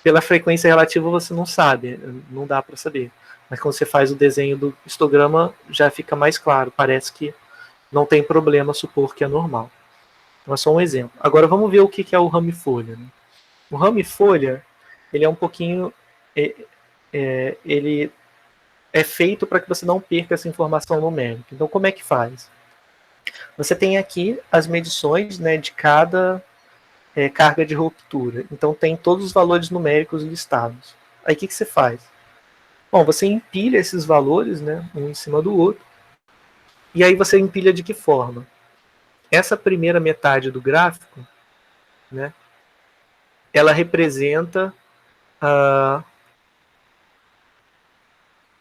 A: Pela frequência relativa você não sabe, não dá para saber. Mas quando você faz o desenho do histograma, já fica mais claro, parece que não tem problema supor que é normal. Então é só um exemplo. Agora vamos ver o que é o ramifolha. Né? O ramifolha, ele é um pouquinho... ele é feito para que você não perca essa informação numérica. Então como é que faz? Você tem aqui as medições, né, de cada carga de ruptura. Então tem todos os valores numéricos listados. Aí o que você faz? Bom, você empilha esses valores, né, um em cima do outro. E aí você empilha de que forma? Essa primeira metade do gráfico, né, ela representa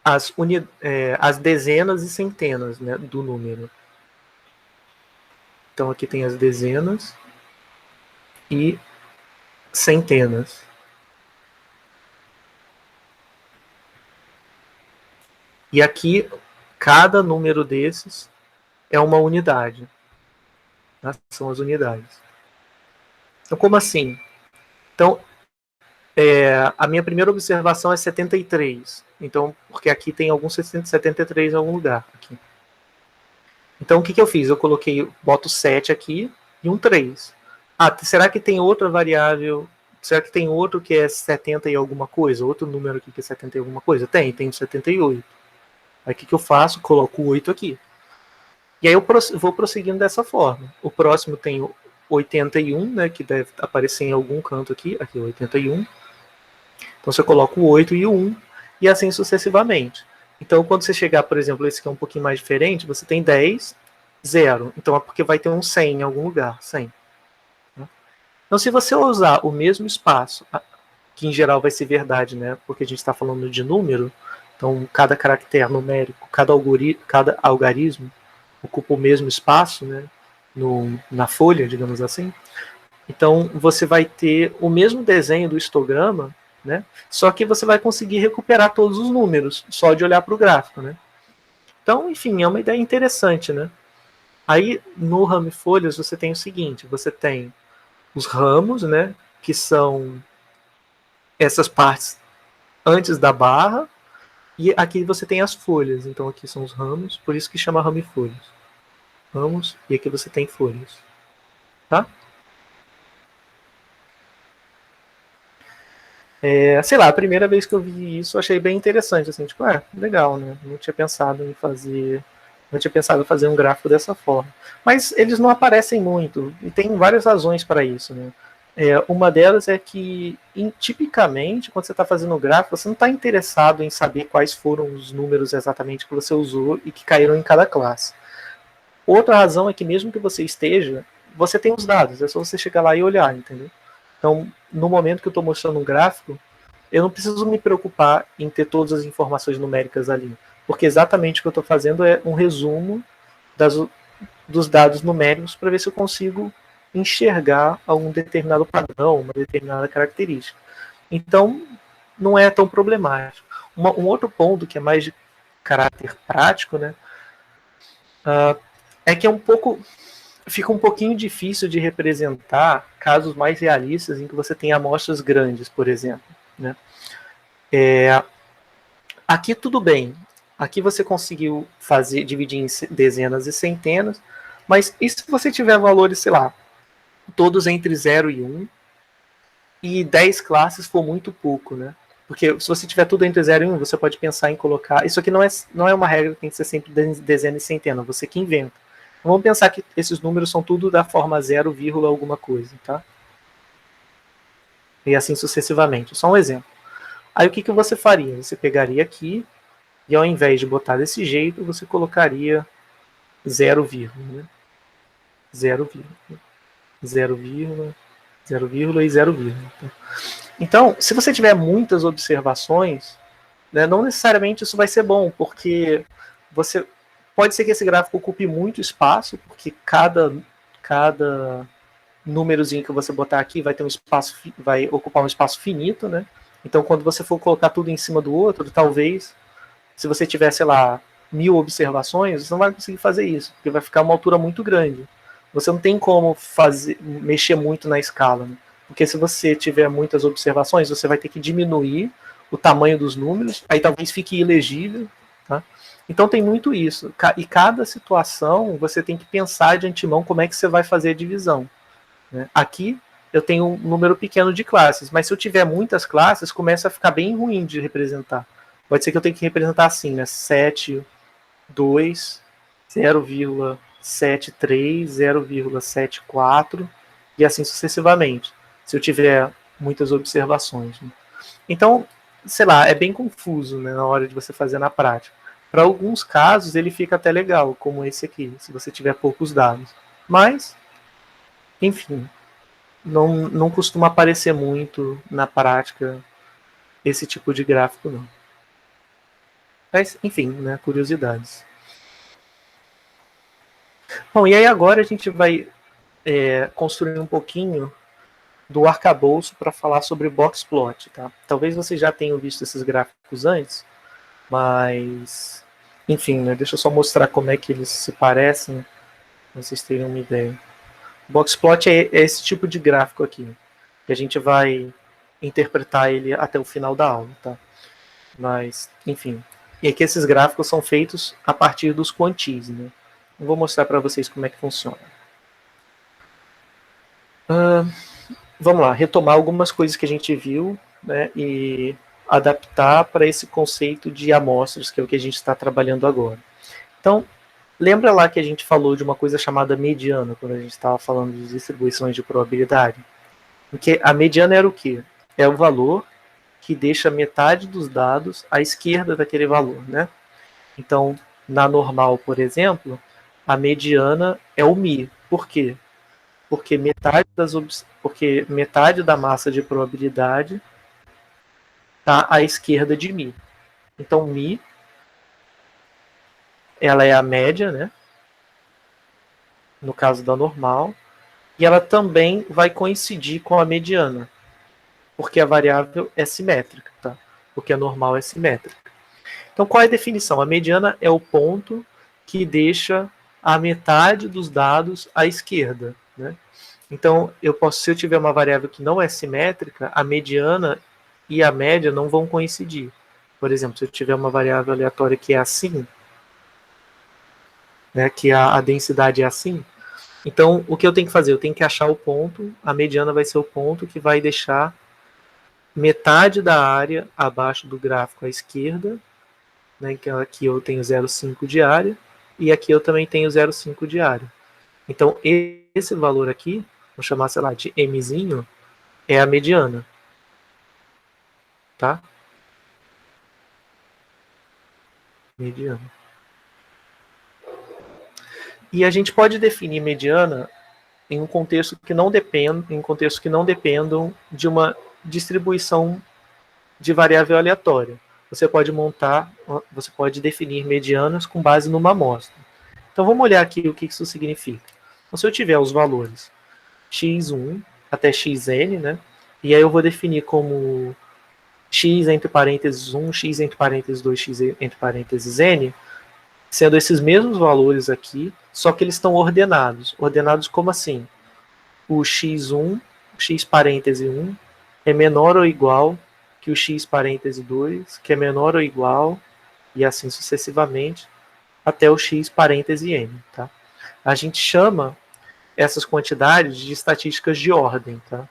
A: as dezenas e centenas, né, do número. Então aqui tem as dezenas e centenas. E aqui, cada número desses é uma unidade. Né? São as unidades. Então, como assim? Então, a minha primeira observação é 73. Então, porque aqui tem algum 73 em algum lugar. Aqui. Então, o que eu fiz? Eu boto 7 aqui e um 3. Será que tem outra variável? Será que tem outro que é 70 e alguma coisa? Outro número aqui que é 70 e alguma coisa? Tem 78. Aí o que eu faço? Coloco o 8 aqui. E aí eu vou prosseguindo dessa forma. O próximo tem o 81, né, que deve aparecer em algum canto aqui. Aqui, 81. Então você coloca o 8 e o 1, e assim sucessivamente. Então quando você chegar, por exemplo, esse que é um pouquinho mais diferente, você tem 10, 0. Então é porque vai ter um 100 em algum lugar. 100. Então se você usar o mesmo espaço, que em geral vai ser verdade, né, porque a gente está falando de número, então cada caractere numérico, cada algarismo ocupa o mesmo espaço, né, na folha, digamos assim. Então você vai ter o mesmo desenho do histograma, né, só que você vai conseguir recuperar todos os números, só de olhar para o gráfico. Né. Então, enfim, é uma ideia interessante. Né. Aí, no ramifolhas, você tem o seguinte, você tem os ramos, né, que são essas partes antes da barra, e aqui você tem as folhas. Então aqui são os ramos, por isso que chama ramifolhas. Ramos, e aqui você tem folhas. Tá? Sei lá, a primeira vez que eu vi isso, eu achei bem interessante. Assim, tipo, legal, né? Não tinha pensado em fazer um gráfico dessa forma. Mas eles não aparecem muito, e tem várias razões para isso, né? Uma delas é que, tipicamente, quando você está fazendo o gráfico, você não está interessado em saber quais foram os números exatamente que você usou e que caíram em cada classe. Outra razão é que, mesmo que você esteja, você tem os dados, é só você chegar lá e olhar, entendeu? Então, no momento que eu estou mostrando um gráfico, eu não preciso me preocupar em ter todas as informações numéricas ali, porque exatamente o que eu estou fazendo é um resumo dos dados numéricos para ver se eu consigo enxergar algum determinado padrão, uma determinada característica. Então, não é tão problemático. Um outro ponto que é mais de caráter prático, né, é que fica um pouquinho difícil de representar casos mais realistas em que você tem amostras grandes, por exemplo. Né. Aqui tudo bem. Aqui você conseguiu dividir em dezenas e centenas, mas e se você tiver valores, sei lá, todos entre 0 e 1, e 10 classes for muito pouco, né? Porque se você tiver tudo entre 0 e 1, você pode pensar em colocar... Isso aqui não é uma regra que tem que ser sempre dezena e centena, você que inventa. Então, vamos pensar que esses números são tudo da forma 0, alguma coisa, tá? E assim sucessivamente. Só um exemplo. Aí o que você faria? Você pegaria aqui, e ao invés de botar desse jeito, você colocaria 0, né? 0, 0, 0, e 0, Então, se você tiver muitas observações, né, não necessariamente isso vai ser bom, porque pode ser que esse gráfico ocupe muito espaço, porque cada númerozinho que você botar aqui vai ocupar um espaço finito, né? Então, quando você for colocar tudo em cima do outro, talvez, se você tiver, sei lá, 1000 observações, você não vai conseguir fazer isso, porque vai ficar uma altura muito grande. você não tem como mexer muito na escala, né? Porque se você tiver muitas observações, você vai ter que diminuir o tamanho dos números, aí talvez fique ilegível, tá? Então tem muito isso. E cada situação você tem que pensar de antemão como é que você vai fazer a divisão, né? Aqui eu tenho um número pequeno de classes, mas se eu tiver muitas classes, começa a ficar bem ruim de representar. Pode ser que eu tenha que representar assim, né? 7, 2, 0,73, 0,74 e assim sucessivamente, se eu tiver muitas observações, né? Então, sei lá, é bem confuso, né, na hora de você fazer na prática. Para alguns casos ele fica até legal, como esse aqui, se você tiver poucos dados. Mas, enfim, não costuma aparecer muito na prática esse tipo de gráfico, não. Mas, enfim, né, curiosidades. Bom, e aí agora a gente vai construir um pouquinho do arcabouço para falar sobre boxplot, tá? Talvez vocês já tenham visto esses gráficos antes, mas, enfim, né, deixa eu só mostrar como é que eles se parecem, para vocês terem uma ideia. Boxplot é esse tipo de gráfico aqui, que a gente vai interpretar ele até o final da aula, tá? Mas, enfim, e aqui esses gráficos são feitos a partir dos quantis, né? Eu vou mostrar para vocês como é que funciona. Vamos lá, retomar algumas coisas que a gente viu, né, e adaptar para esse conceito de amostras, que é o que a gente está trabalhando agora. Então, lembra lá que a gente falou de uma coisa chamada mediana, quando a gente estava falando de distribuições de probabilidade? Porque a mediana era o quê? É o valor que deixa metade dos dados à esquerda daquele valor, né? Então, na normal, por exemplo, a mediana é o μ. Por quê? Porque metade da massa de probabilidade está à esquerda de μ. Então, μ, ela é a média, né? No caso da normal, e ela também vai coincidir com a mediana, porque a variável é simétrica, tá? Porque a normal é simétrica. Então, qual é a definição? A mediana é o ponto que deixa a metade dos dados à esquerda, né? Então, se eu tiver uma variável que não é simétrica, a mediana e a média não vão coincidir. Por exemplo, se eu tiver uma variável aleatória que é assim, né, que a densidade é assim, então o que eu tenho que fazer? Eu tenho que achar o ponto, a mediana vai ser o ponto que vai deixar metade da área abaixo do gráfico à esquerda, né, que aqui eu tenho 0,5 de área, e aqui eu também tenho 0,5 de área. Então, esse valor aqui, vou chamar, sei lá, de mzinho, é a mediana. Tá? Mediana. E a gente pode definir mediana em um contexto que não dependam de uma distribuição de variável aleatória. Você pode definir medianas com base numa amostra. Então vamos olhar aqui o que isso significa. Então, se eu tiver os valores x1 até xn, né? E aí eu vou definir como x entre parênteses 1, x entre parênteses 2, x entre parênteses n, sendo esses mesmos valores aqui, só que eles estão ordenados. Ordenados como assim? O x1, x parêntese 1, é menor ou igual que o x parêntese 2, que é menor ou igual, e assim sucessivamente, até o x parêntese n. Tá? A gente chama essas quantidades de estatísticas de ordem, tá?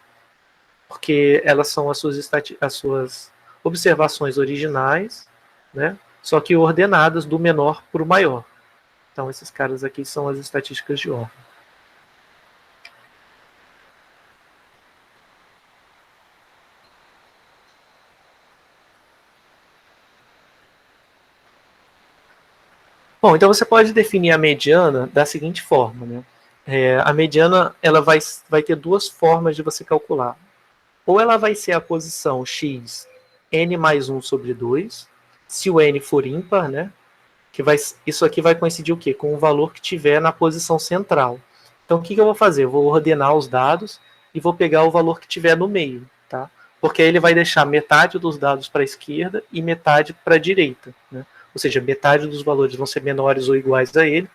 A: Porque elas são as suas observações originais, né? Só que ordenadas do menor para o maior. Então, esses caras aqui são as estatísticas de ordem. Bom, então você pode definir a mediana da seguinte forma, né? A mediana ela vai ter duas formas de você calcular. Ou ela vai ser a posição x n mais 1 sobre 2, se o n for ímpar, né? Isso aqui vai coincidir o quê? Com o valor que tiver na posição central. Então, o que eu vou fazer? Eu vou ordenar os dados e vou pegar o valor que tiver no meio, tá? Porque aí ele vai deixar metade dos dados para a esquerda e metade para a direita, né? Ou seja, metade dos valores vão ser menores ou iguais a ele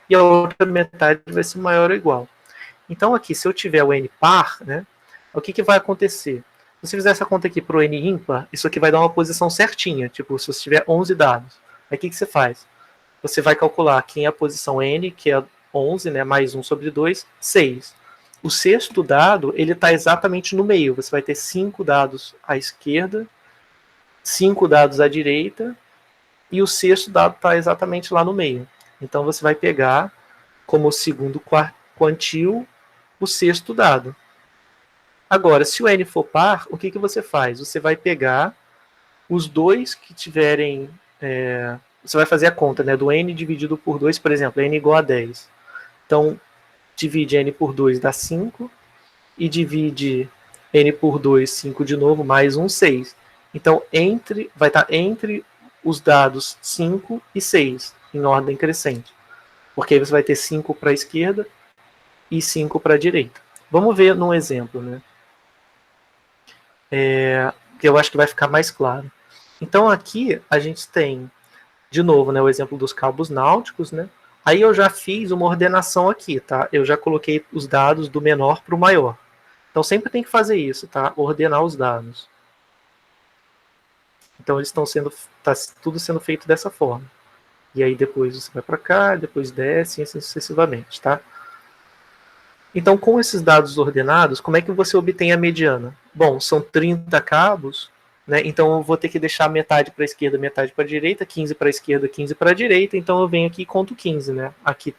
A: e a outra metade vai ser maior ou igual. Então aqui, se eu tiver o n par, né, o que vai acontecer? Se você fizer essa conta aqui para o n ímpar, isso aqui vai dar uma posição certinha, tipo, se você tiver 11 dados. Aí o que você faz? Você vai calcular quem é a posição n, que é 11, né, mais 1 sobre 2, 6. O sexto dado, ele está exatamente no meio. Você vai ter 5 dados à esquerda, 5 dados à direita, e o sexto dado está exatamente lá no meio. Então você vai pegar como segundo quantil o sexto dado. Agora, se o n for par, o que você faz? Você vai pegar os dois que tiverem... você vai fazer a conta, né, do n dividido por 2, por exemplo, n igual a 10. Então, divide n por 2 dá 5, e divide n por 2, 5 de novo, mais 1, 6. Então, vai estar entre os dados 5 e 6, em ordem crescente. Porque aí você vai ter 5 para a esquerda e 5 para a direita. Vamos ver num exemplo, né? Que eu acho que vai ficar mais claro. Então, aqui a gente tem, de novo, né, o exemplo dos cabos náuticos, né? Aí eu já fiz uma ordenação aqui, tá? Eu já coloquei os dados do menor para o maior. Então sempre tem que fazer isso, tá? Ordenar os dados. Então eles estão sendo, tá tudo sendo feito dessa forma. E aí depois você vai para cá, depois desce e assim sucessivamente, tá? Então com esses dados ordenados, como é que você obtém a mediana? Bom, são 30 cabos, né? Então eu vou ter que deixar metade para a esquerda, metade para a direita, 15 para a esquerda, 15 para a direita. Então eu venho aqui e conto 15, né?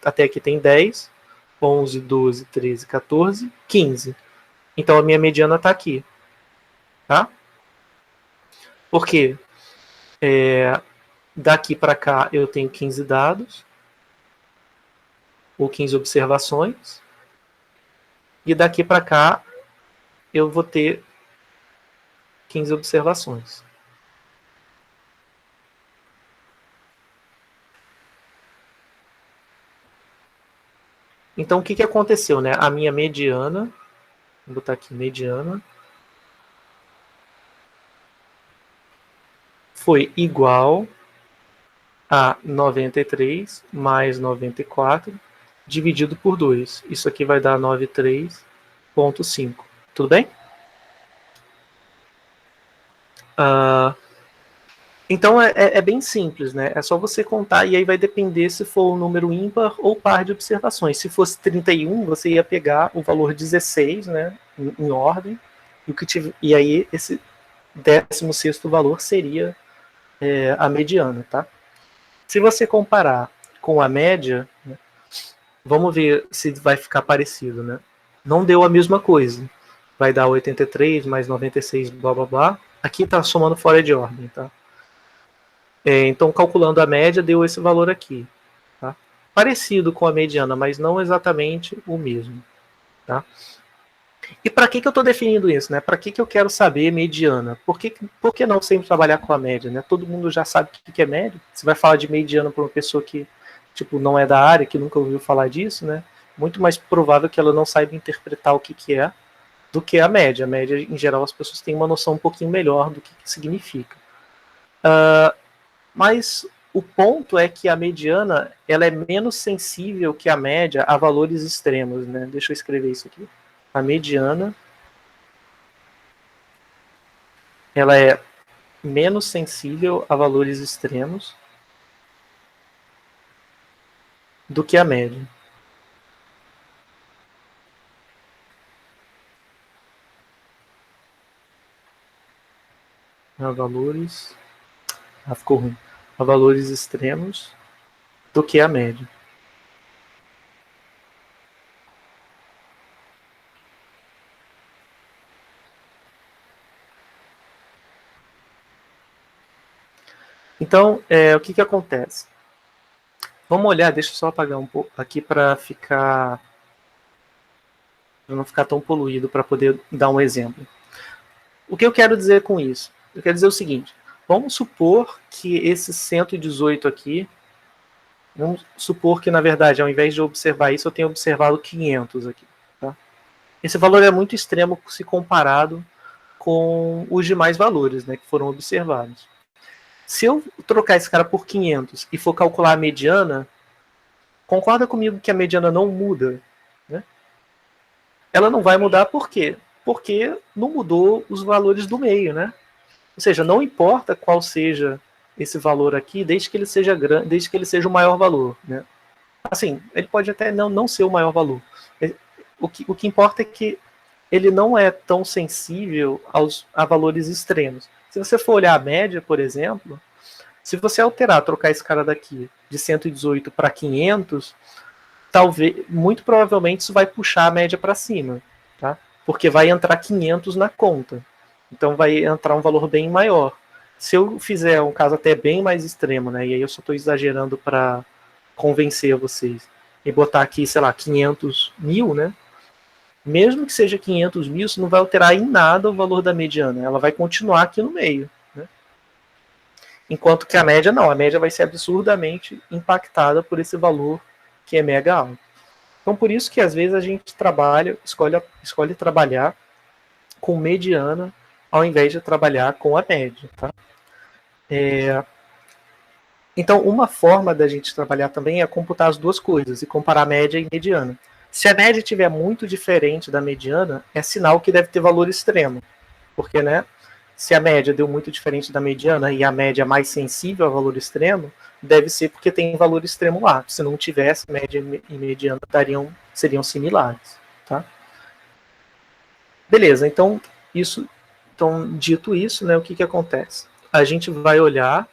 A: Até aqui tem 10, 11, 12, 13, 14, 15. Então a minha mediana está aqui, tá? Porque daqui para cá eu tenho 15 dados, ou 15 observações, e daqui para cá eu vou ter 15 observações. Então o que aconteceu, né? A minha mediana, vou botar aqui mediana, foi igual a 93 mais 94 dividido por 2. Isso aqui vai dar 93,5. Tudo bem? Então é bem simples, né? É só você contar e aí vai depender se for um número ímpar ou par de observações. Se fosse 31, você ia pegar o valor 16, né, em ordem, e aí esse 16º valor seria a mediana, tá? Se você comparar com a média, né, vamos ver se vai ficar parecido, né? Não deu a mesma coisa. Vai dar 83 mais 96, blá blá blá. Aqui está somando fora de ordem, tá? Então, calculando a média, deu esse valor aqui. Tá? Parecido com a mediana, mas não exatamente o mesmo. Tá? E para que eu estou definindo isso? Né? Para que eu quero saber mediana? Por que não sempre trabalhar com a média? Né? Todo mundo já sabe o que é média. Você vai falar de mediana para uma pessoa que tipo, não é da área, que nunca ouviu falar disso, né? Muito mais provável que ela não saiba interpretar o que é do que a média. A média, em geral, as pessoas têm uma noção um pouquinho melhor do que significa. Mas o ponto é que a mediana ela é menos sensível que a média a valores extremos, né? Deixa eu escrever isso aqui. A mediana ela é menos sensível a valores extremos do que a média. A valores... ficou ruim. A valores extremos do que a média. Então, o que acontece? Vamos olhar, deixa eu só apagar um pouco aqui para não ficar tão poluído, para poder dar um exemplo. O que eu quero dizer com isso? Eu quero dizer o seguinte, vamos supor que esse 118 aqui, vamos supor que, na verdade, ao invés de eu observar isso, eu tenho observado 500 aqui. Tá? Esse valor é muito extremo se comparado com os demais valores, né, que foram observados. Se eu trocar esse cara por 500 e for calcular a mediana, concorda comigo que a mediana não muda, né? Ela não vai mudar por quê? Porque não mudou os valores do meio, né? Ou seja, não importa qual seja esse valor aqui, desde que ele seja grande, desde que ele seja o maior valor, né? Assim, ele pode até não ser o maior valor. O que importa é que ele não é tão sensível a valores extremos. Se você for olhar a média, por exemplo, se você trocar esse cara daqui de 118 para 500, talvez, muito provavelmente isso vai puxar a média para cima, tá? Porque vai entrar 500 na conta. Então vai entrar um valor bem maior. Se eu fizer um caso até bem mais extremo, né? E aí eu só estou exagerando para convencer vocês, e botar aqui, sei lá, 500 mil, né? Mesmo que seja 500 mil, isso não vai alterar em nada o valor da mediana. Ela vai continuar aqui no meio, né? Enquanto que a média não. A média vai ser absurdamente impactada por esse valor que é mega alto. Então, por isso que às vezes a gente escolhe trabalhar com mediana ao invés de trabalhar com a média, tá? Então, uma forma da gente trabalhar também é computar as duas coisas e comparar média e mediana. Se a média estiver muito diferente da mediana, é sinal que deve ter valor extremo. Porque, né, se a média deu muito diferente da mediana e a média é mais sensível ao valor extremo, deve ser porque tem valor extremo lá. Se não tivesse, média e mediana seriam similares. Tá? Beleza, então, dito isso, né, o que acontece? A gente vai olhar...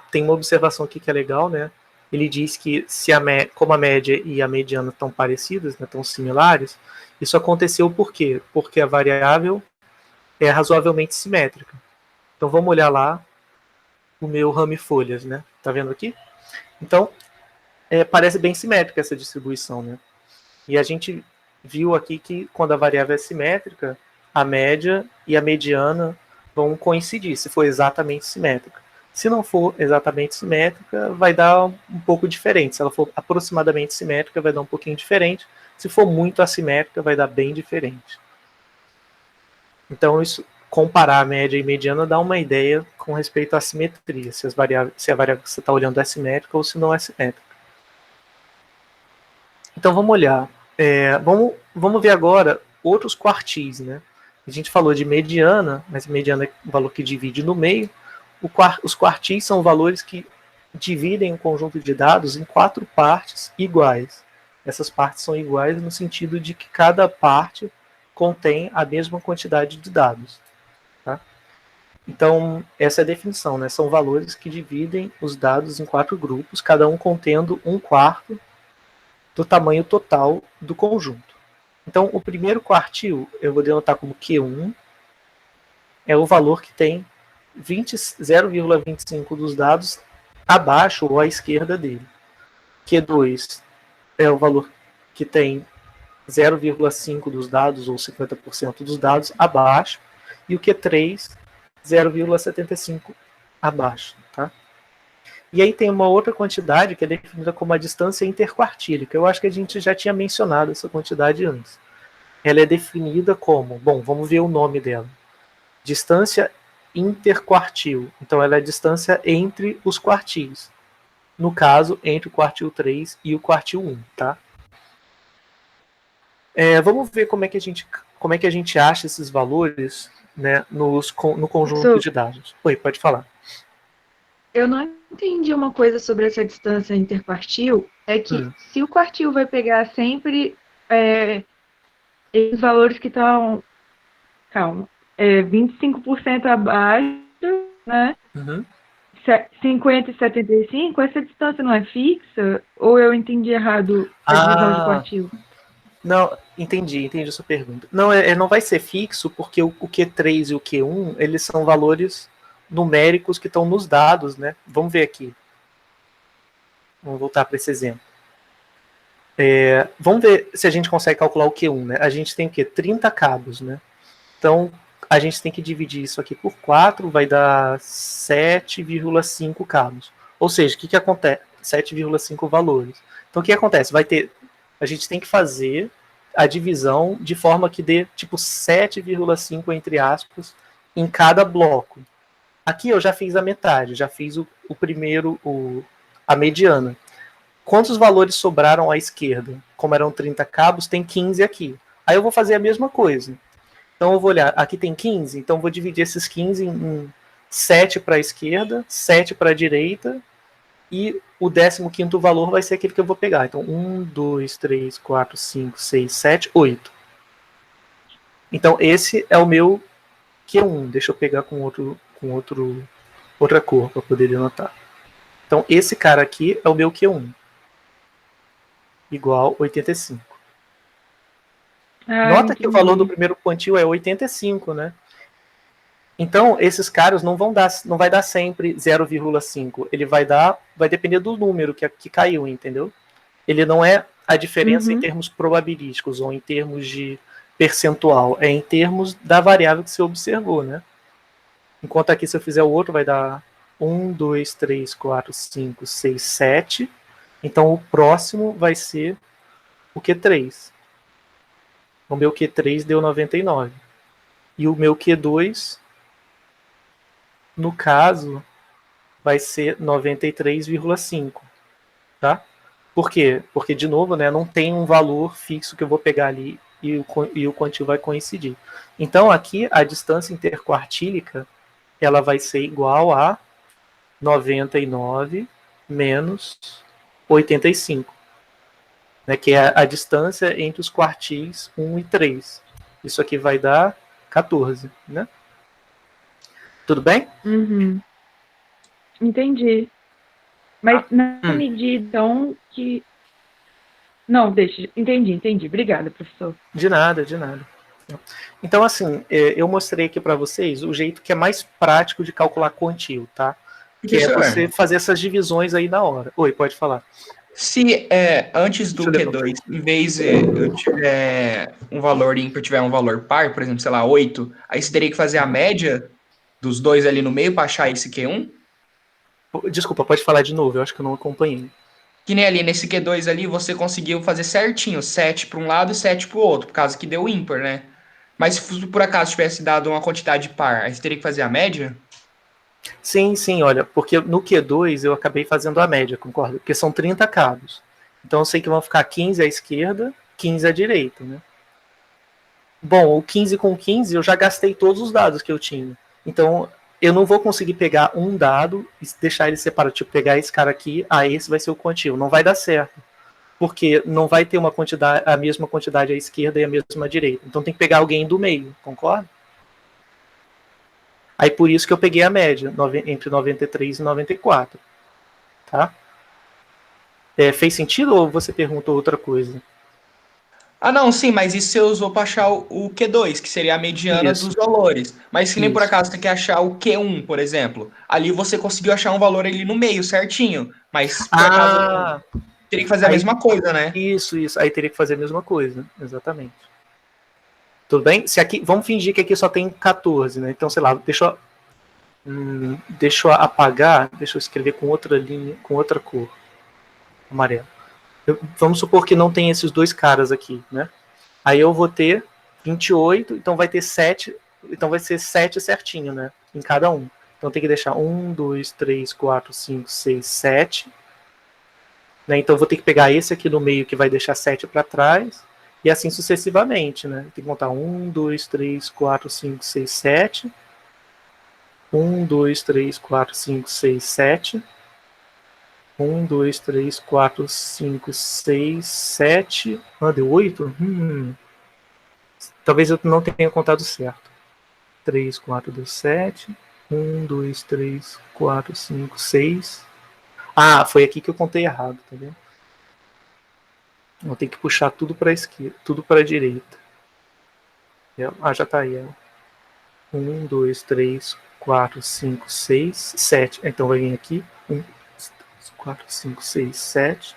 A: tem uma observação aqui que é legal, né? Ele diz que como a média e a mediana estão parecidas, né, estão similares, isso aconteceu por quê? Porque a variável é razoavelmente simétrica. Então vamos olhar lá o meu ramifolhas, né? Tá vendo aqui? Então, parece bem simétrica essa distribuição, né? E a gente viu aqui que quando a variável é simétrica, a média e a mediana vão coincidir, se for exatamente simétrica. Se não for exatamente simétrica, vai dar um pouco diferente. Se ela for aproximadamente simétrica, vai dar um pouquinho diferente. Se for muito assimétrica, vai dar bem diferente. Então, comparar a média e mediana dá uma ideia com respeito à simetria, se a variável que você está olhando é simétrica ou se não é simétrica. Então, vamos olhar. Vamos ver agora outros quartis, né? A gente falou de mediana, mas mediana é o valor que divide no meio. Os quartis são valores que dividem um conjunto de dados em 4 partes iguais. Essas partes são iguais no sentido de que cada parte contém a mesma quantidade de dados. Tá? Então, essa é a definição, né? São valores que dividem os dados em 4 grupos, cada um contendo 1/4 do tamanho total do conjunto. Então, o primeiro quartil, eu vou denotar como Q1, é o valor que tem 0,25 dos dados abaixo ou à esquerda dele. Q2 é o valor que tem 0,5 dos dados ou 50% dos dados abaixo. E o Q3, 0,75 abaixo. Tá? E aí tem uma outra quantidade que é definida como a distância interquartílica. Eu acho que a gente já tinha mencionado essa quantidade antes. Ela é definida como... Bom, vamos ver o nome dela. Distância interquartil. Então, ela é a distância entre os quartis. No caso, entre o quartil 3 e o quartil 1. Tá? Vamos ver como é que a gente acha esses valores, né, no conjunto de dados. Oi, pode falar.
B: Eu não entendi uma coisa sobre essa distância interquartil. É que se o quartil vai pegar sempre esses valores que estão... Calma. 25% abaixo, né? 50 e 75, essa distância não é fixa? Ou eu entendi errado a divisão de quartil?
A: Não, entendi a sua pergunta. Não, não vai ser fixo, porque o Q3 e o Q1, eles são valores numéricos que estão nos dados, né? Vamos ver aqui. Vamos voltar para esse exemplo. Vamos ver se a gente consegue calcular o Q1, né? A gente tem o quê? 30 cabos, né? Então, a gente tem que dividir isso aqui por 4, vai dar 7,5 cabos. Ou seja, o que acontece? 7,5 valores. Então, o que acontece? A gente tem que fazer a divisão de forma que dê tipo 7,5, entre aspas, em cada bloco. Aqui eu já fiz a metade, já fiz o primeiro, a mediana. quantos valores sobraram à esquerda? Como eram 30 cabos, tem 15 aqui. Aí eu vou fazer a mesma coisa. Então eu vou olhar, aqui tem 15, então eu vou dividir esses 15 em 7 para a esquerda, 7 para a direita, e o 15º valor vai ser aquele que eu vou pegar. Então 1, 2, 3, 4, 5, 6, 7, 8. Então esse é o meu Q1. Deixa eu pegar com outra cor para poder anotar. Então esse cara aqui é o meu Q1. Igual 85. Nota que o valor do primeiro quantil é 85, né? Então, esses caras não vai dar sempre 0,5. Ele vai depender do número que caiu, entendeu? Ele não é a diferença em termos probabilísticos ou em termos de percentual, é em termos da variável que você observou, né? Enquanto aqui, se eu fizer o outro, vai dar 1, 2, 3, 4, 5, 6, 7. Então, o próximo vai ser o Q3. O meu Q3 deu 99. E o meu Q2, no caso, vai ser 93,5. Tá? Por quê? Porque, de novo, né, não tem um valor fixo que eu vou pegar ali e o quantil vai coincidir. Então, aqui, a distância interquartílica ela vai ser igual a 99 menos 85. Né, que é a distância entre os quartis 1 e 3. Isso aqui vai dar 14, né? Tudo bem?
B: Entendi. Mas nessa medida, então, que... Não, deixa. Entendi. Obrigada, professor.
A: De nada. Então, assim, eu mostrei aqui para vocês o jeito que é mais prático de calcular quantil, tá? Que é você fazer essas divisões aí na hora. Oi, pode falar.
C: Se antes do Q2, em vez de eu tiver um valor ímpar, tiver um valor par, por exemplo, sei lá, 8, aí você teria que fazer a média dos dois ali no meio para achar esse Q1?
A: Desculpa, pode falar de novo, eu acho que eu não acompanhei.
C: Que nem ali nesse Q2 ali, você conseguiu fazer certinho, 7 para um lado e 7 para o outro, por causa que deu ímpar, né? Mas se por acaso tivesse dado uma quantidade par, aí você teria que fazer a média?
A: Sim, olha, porque no Q2 eu acabei fazendo a média, concorda? Porque são 30 cabos. Então eu sei que vão ficar 15 à esquerda, 15 à direita, né? Bom, o 15 com 15 eu já gastei todos os dados que eu tinha. Então eu não vou conseguir pegar um dado e deixar ele separado. Tipo, pegar esse cara aqui, esse vai ser o quantil. Não vai dar certo. Porque não vai ter a mesma quantidade à esquerda e a mesma à direita. Então tem que pegar alguém do meio, concorda? Aí por isso que eu peguei a média, entre 93 e 94. Tá? Fez sentido ou você perguntou outra coisa?
C: Ah, não, sim, mas isso você usou para achar o Q2, que seria a mediana dos valores. Mas se nem por acaso você quer achar o Q1, por exemplo, ali você conseguiu achar um valor ali no meio, certinho. Mas por acaso teria que fazer a mesma coisa, né?
A: Isso. Aí teria que fazer a mesma coisa, exatamente. Tudo bem? Se aqui, vamos fingir que aqui só tem 14, né? Então, sei lá, deixa eu apagar, deixa eu escrever com outra linha, com outra cor. Amarelo. Vamos supor que não tem esses dois caras aqui, né? Aí eu vou ter 28, então vai ter 7, então vai ser 7 certinho, né? Em cada um. Então tem que deixar 1, 2, 3, 4, 5, 6, 7. Né? Então eu vou ter que pegar esse aqui no meio que vai deixar 7 para trás. E assim sucessivamente, né? Tem que contar 1, 2, 3, 4, 5, 6, 7. 1, 2, 3, 4, 5, 6, 7. 1, 2, 3, 4, 5, 6, 7. Deu 8? Talvez eu não tenha contado certo. 3, 4, deu 7. 1, 2, 3, 4, 5, 6. Foi aqui que eu contei errado, tá vendo? Eu tenho que puxar tudo para a esquerda, tudo para a direita. Já tá aí. 1, 2, 3, 4, 5, 6, 7. Então vai vir aqui. 1, 4, 5, 6, 7.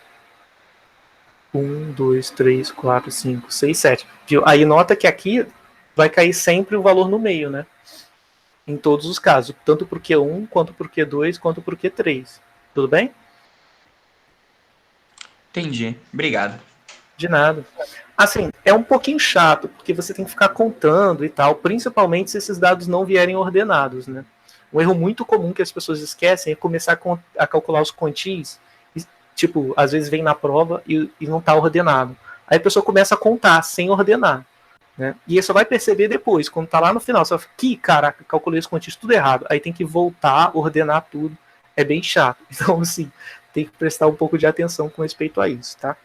A: 1, 2, 3, 4, 5, 6, 7. Viu? Aí nota que aqui vai cair sempre o valor no meio, né? Em todos os casos. Tanto para o Q1, quanto para o Q2, quanto para o Q3. Tudo bem?
C: Entendi. Obrigado.
A: De nada. Assim, é um pouquinho chato, porque você tem que ficar contando e tal, principalmente se esses dados não vierem ordenados, né? Um erro muito comum que as pessoas esquecem é começar a calcular os quantis tipo, às vezes vem na prova e não está ordenado. Aí a pessoa começa a contar sem ordenar. Né? E você só vai perceber depois, quando tá lá no final, você vai falar, que caraca, calculei os quantis tudo errado. Aí tem que voltar, ordenar tudo. É bem chato. Então, assim, tem que prestar um pouco de atenção com respeito a isso, tá?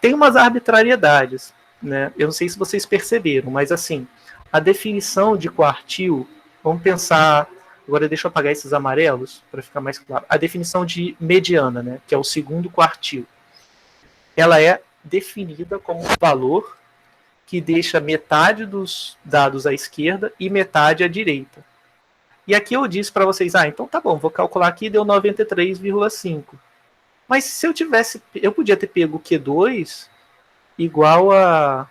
A: Tem umas arbitrariedades, né? Eu não sei se vocês perceberam, mas assim, a definição de quartil, vamos pensar, agora deixa eu apagar esses amarelos para ficar mais claro. A definição de mediana, né, que é o segundo quartil, ela é definida como um valor que deixa metade dos dados à esquerda e metade à direita. E aqui eu disse para vocês, então tá bom, vou calcular aqui, deu 93,5. Mas se eu tivesse, eu podia ter pego o Q2 igual a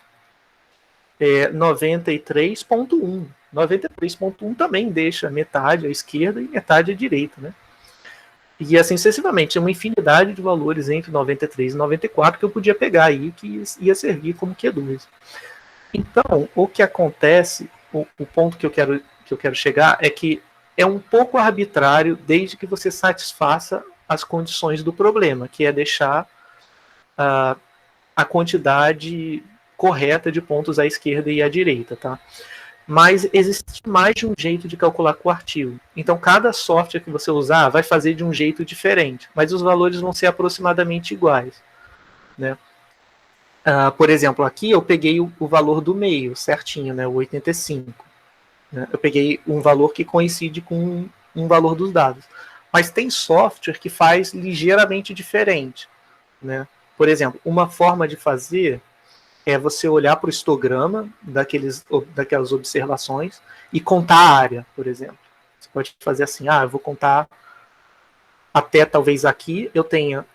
A: 93,1. 93,1 também deixa metade à esquerda e metade à direita, né? E assim sucessivamente, uma infinidade de valores entre 93 e 94 que eu podia pegar aí, que ia servir como Q2. Então, o que acontece, o ponto que eu quero chegar é que é um pouco arbitrário desde que você satisfaça as condições do problema, que é deixar a quantidade correta de pontos à esquerda e à direita, tá? Mas existe mais de um jeito de calcular quartil. Então, cada software que você usar vai fazer de um jeito diferente, mas os valores vão ser aproximadamente iguais, né? Por exemplo, aqui eu peguei o valor do meio, certinho, né, o 85. Né? Eu peguei um valor que coincide com um valor dos dados. Mas tem software que faz ligeiramente diferente. Né? Por exemplo, uma forma de fazer é você olhar para o histograma daquelas observações e contar a área, por exemplo. Você pode fazer assim, eu vou contar até talvez aqui eu tenha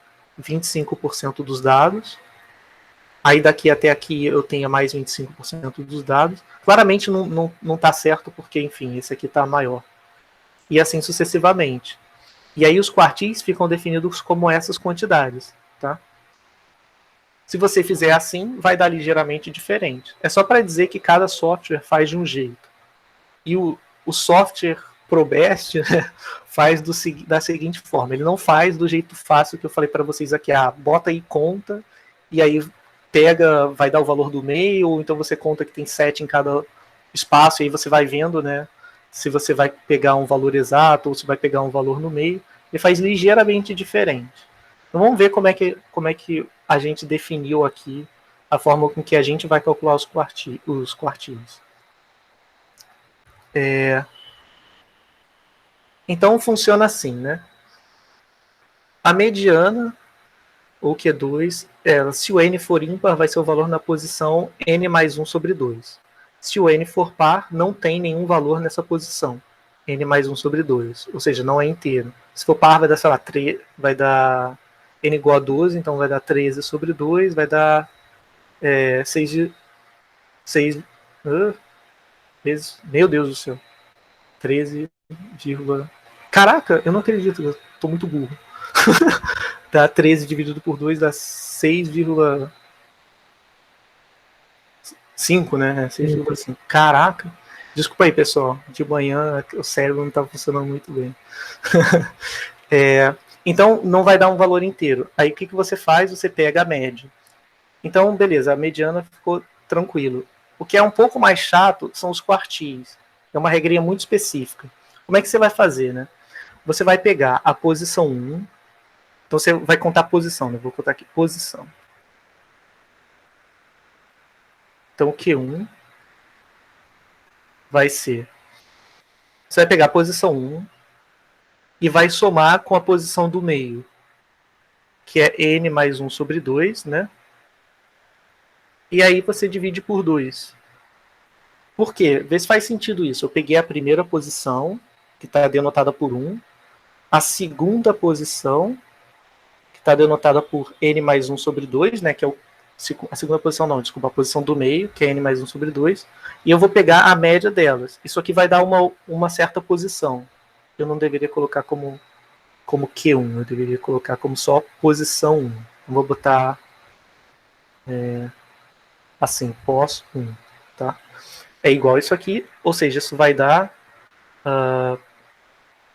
A: 25% dos dados, aí daqui até aqui eu tenha mais 25% dos dados. Claramente não está certo, porque, enfim, esse aqui está maior. E assim sucessivamente. E aí os quartis ficam definidos como essas quantidades. Tá? Se você fizer assim, vai dar ligeiramente diferente. É só para dizer que cada software faz de um jeito. E o software ProBest, né, faz da seguinte forma. Ele não faz do jeito fácil que eu falei para vocês aqui. Bota aí conta, e aí vai dar o valor do meio, ou então você conta que tem 7 em cada espaço, e aí você vai vendo, né, se você vai pegar um valor exato ou se vai pegar um valor no meio. Ele faz ligeiramente diferente. Então vamos ver como é que a gente definiu aqui a forma com que a gente vai calcular os quartis. Então funciona assim, né? A mediana, ou Q2, se o n for ímpar, vai ser o valor na posição n mais 1 sobre 2. Se o n for par, não tem nenhum valor nessa posição, n mais 1 sobre 2, ou seja, não é inteiro. Se for par, vai dar, sei lá, vai dar n igual a 12, então vai dar 13 sobre 2, vai dar 6 vezes, meu Deus do céu, 13, caraca, eu não acredito, eu tô muito burro. Dá 13 dividido por 2 dá 6,5, né? 6,5. Caraca. Desculpa aí, pessoal. De manhã o cérebro não tá funcionando muito bem. Então, não vai dar um valor inteiro. Aí, o que você faz? Você pega a média. Então, beleza, a mediana ficou tranquilo. O que é um pouco mais chato são os quartis. É uma regrinha muito específica. Como é que você vai fazer, né? Você vai pegar a posição 1. Então, você vai contar a posição, né? Vou contar aqui, posição. Então, o Q1 vai ser... Você vai pegar a posição 1 e vai somar com a posição do meio, que é n mais 1 sobre 2, né? E aí você divide por 2. Por quê? Vê se faz sentido isso. Eu peguei a primeira posição, que está denotada por 1, a segunda posição, que está denotada por n mais 1 sobre 2, né? Que é a segunda posição, não, desculpa, a posição do meio, que é n mais 1 sobre 2, e eu vou pegar a média delas. Isso aqui vai dar uma certa posição. Eu não deveria colocar como Q1, eu deveria colocar como só posição 1. Eu vou botar assim, pós 1, tá? É igual isso aqui, ou seja, isso vai dar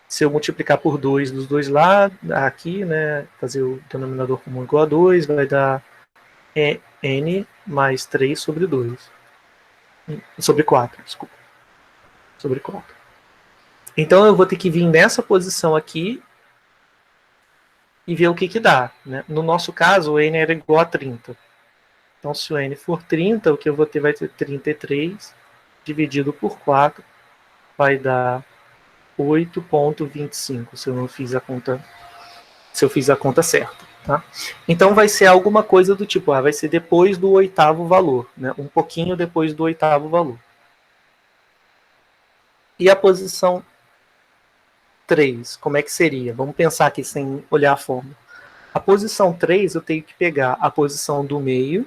A: Se eu multiplicar por 2 dos dois lados, aqui, né, fazer o denominador comum igual a 2, vai dar n mais 3 sobre 2. Sobre 4, desculpa. Sobre 4. Então eu vou ter que vir nessa posição aqui e ver o que dá. Né? No nosso caso, o n era igual a 30. Então, se o n for 30, o que eu vou ter vai ser 33 dividido por 4, vai dar 8,25, se eu não fiz a conta, se eu fiz a conta certa. Tá? Então, vai ser alguma coisa do tipo, vai ser depois do 8º valor, né? Um pouquinho depois do 8º valor. E a posição 3, como é que seria? Vamos pensar aqui sem olhar a fórmula. A posição 3, eu tenho que pegar a posição do meio,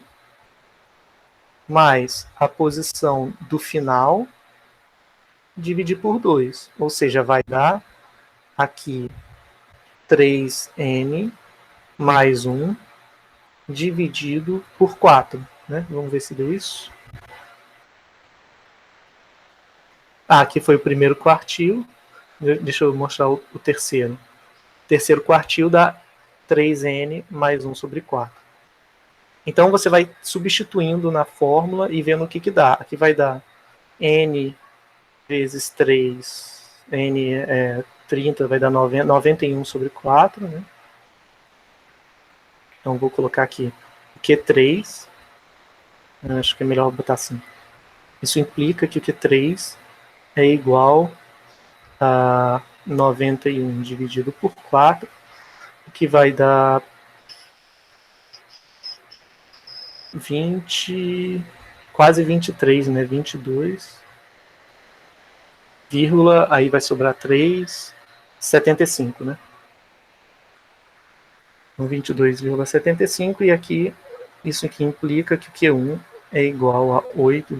A: mais a posição do final, dividir por 2. Ou seja, vai dar aqui 3n mais 1 dividido por 4. Né? Vamos ver se deu isso. Aqui foi o primeiro quartil. Deixa eu mostrar o terceiro. O terceiro quartil dá 3n mais 1 sobre 4. Então, você vai substituindo na fórmula e vendo o que dá. Aqui vai dar n vezes 3, n é 30, vai dar 91 sobre 4. Né? Então, vou colocar aqui o Q3. Acho que é melhor botar assim. Isso implica que o Q3 é igual a 91 dividido por 4, o que vai dar 20, quase 23, né? 22, vírgula, aí vai sobrar 3, 75, né? 22,75, e aqui, isso aqui implica que o Q1 é igual a 8,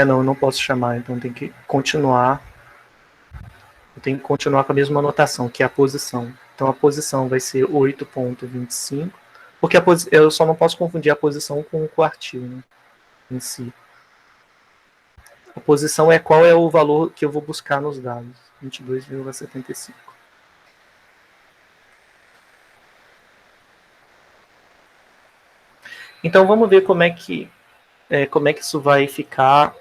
A: não, eu não posso chamar, então tem que continuar. Eu tenho que continuar com a mesma anotação, que é a posição. Então a posição vai ser 8,25, porque eu só não posso confundir a posição com o quartil, né, em si. A posição é qual é o valor que eu vou buscar nos dados, 22,75. Então vamos ver como é que isso vai ficar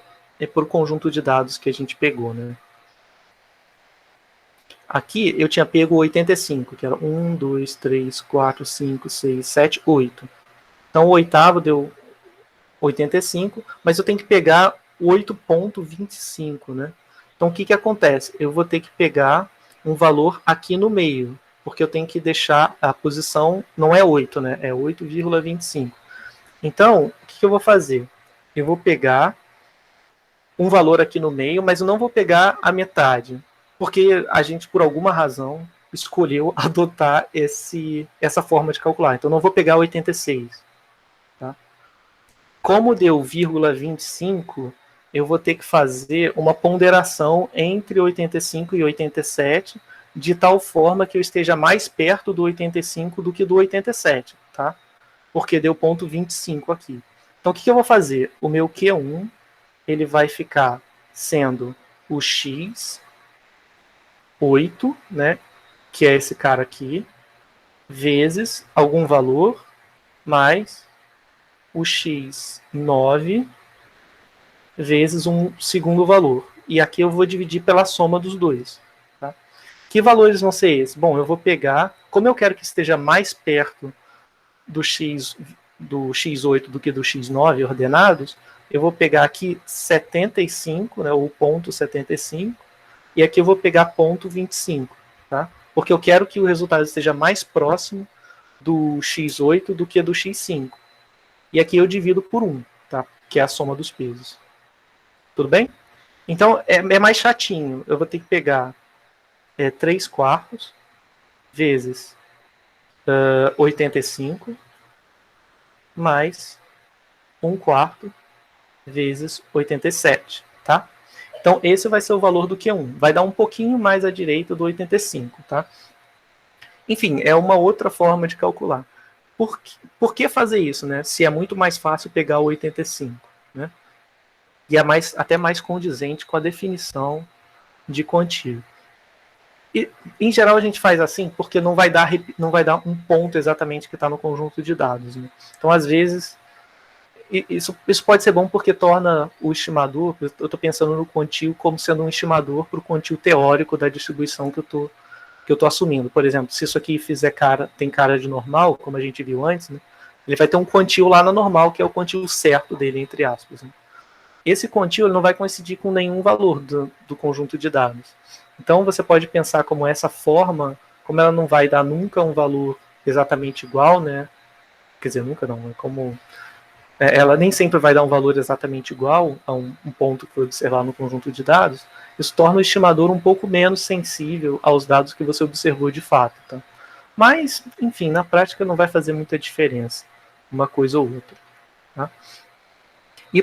A: por conjunto de dados que a gente pegou, né? Aqui eu tinha pego 85, que era 1, 2, 3, 4, 5, 6, 7, 8. Então o oitavo deu 85, mas eu tenho que pegar 8,25, né? Então o que acontece? Eu vou ter que pegar um valor aqui no meio, porque eu tenho que deixar a posição, não é 8, né? É 8,25. Então, o que eu vou fazer? Eu vou pegar um valor aqui no meio, mas eu não vou pegar a metade, porque a gente, por alguma razão, escolheu adotar essa forma de calcular. Então, eu não vou pegar 86. Tá? Como deu 0,25, eu vou ter que fazer uma ponderação entre 85 e 87, de tal forma que eu esteja mais perto do 85 do que do 87, tá? Porque deu 0,25 aqui. Então, o que eu vou fazer? O meu Q1 ele vai ficar sendo o x 8, né, que é esse cara aqui, vezes algum valor, mais o x 9 vezes um segundo valor. E aqui eu vou dividir pela soma dos dois. Tá? Que valores vão ser esses? Bom, eu vou pegar, como eu quero que esteja mais perto do x8 do que do x9 ordenados, eu vou pegar aqui 75, né, ou ponto 75, e aqui eu vou pegar ponto 25, tá? Porque eu quero que o resultado esteja mais próximo do x8 do que do x5. E aqui eu divido por 1, tá? Que é a soma dos pesos. Tudo bem? Então, é mais chatinho. Eu vou ter que pegar 3 quartos vezes 85 mais 1 quarto vezes 87, tá? Então, esse vai ser o valor do Q1. Vai dar um pouquinho mais à direita do 85, tá? Enfim, é uma outra forma de calcular. Por que fazer isso, né? Se é muito mais fácil pegar o 85, né? e é até mais condizente com a definição de quantio. E, em geral, a gente faz assim porque não vai dar um ponto exatamente que está no conjunto de dados, né? Então, às vezes, isso pode ser bom porque torna o estimador, eu estou pensando no quantio como sendo um estimador para o quantio teórico da distribuição que eu estou assumindo. Por exemplo, se isso aqui tem cara de normal, como a gente viu antes, né, ele vai ter um quantio lá na normal, que é o quantio certo dele, entre aspas. Né? Esse quantio ele não vai coincidir com nenhum valor do conjunto de dados. Então, você pode pensar como essa forma, como ela não vai dar nunca um valor exatamente igual, né? Quer dizer, nunca não, é como... ela nem sempre vai dar um valor exatamente igual a um ponto que foi observado no conjunto de dados, isso torna o estimador um pouco menos sensível aos dados que você observou de fato. Tá? Mas, enfim, na prática não vai fazer muita diferença uma coisa ou outra. Tá? E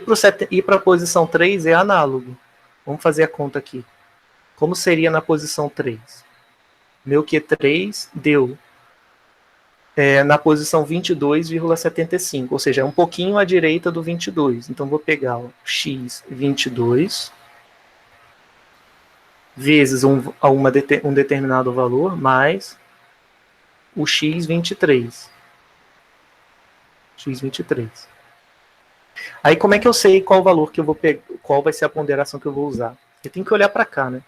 A: para a posição 3 é análogo. Vamos fazer a conta aqui. Como seria na posição 3? Meu Q3 deu na posição 22,75, ou seja, é um pouquinho à direita do 22. Então, vou pegar o x22 vezes um determinado valor, mais o x23. Aí, como é que eu sei qual valor que eu vou pegar, qual vai ser a ponderação que eu vou usar? Eu tenho que olhar para cá, né?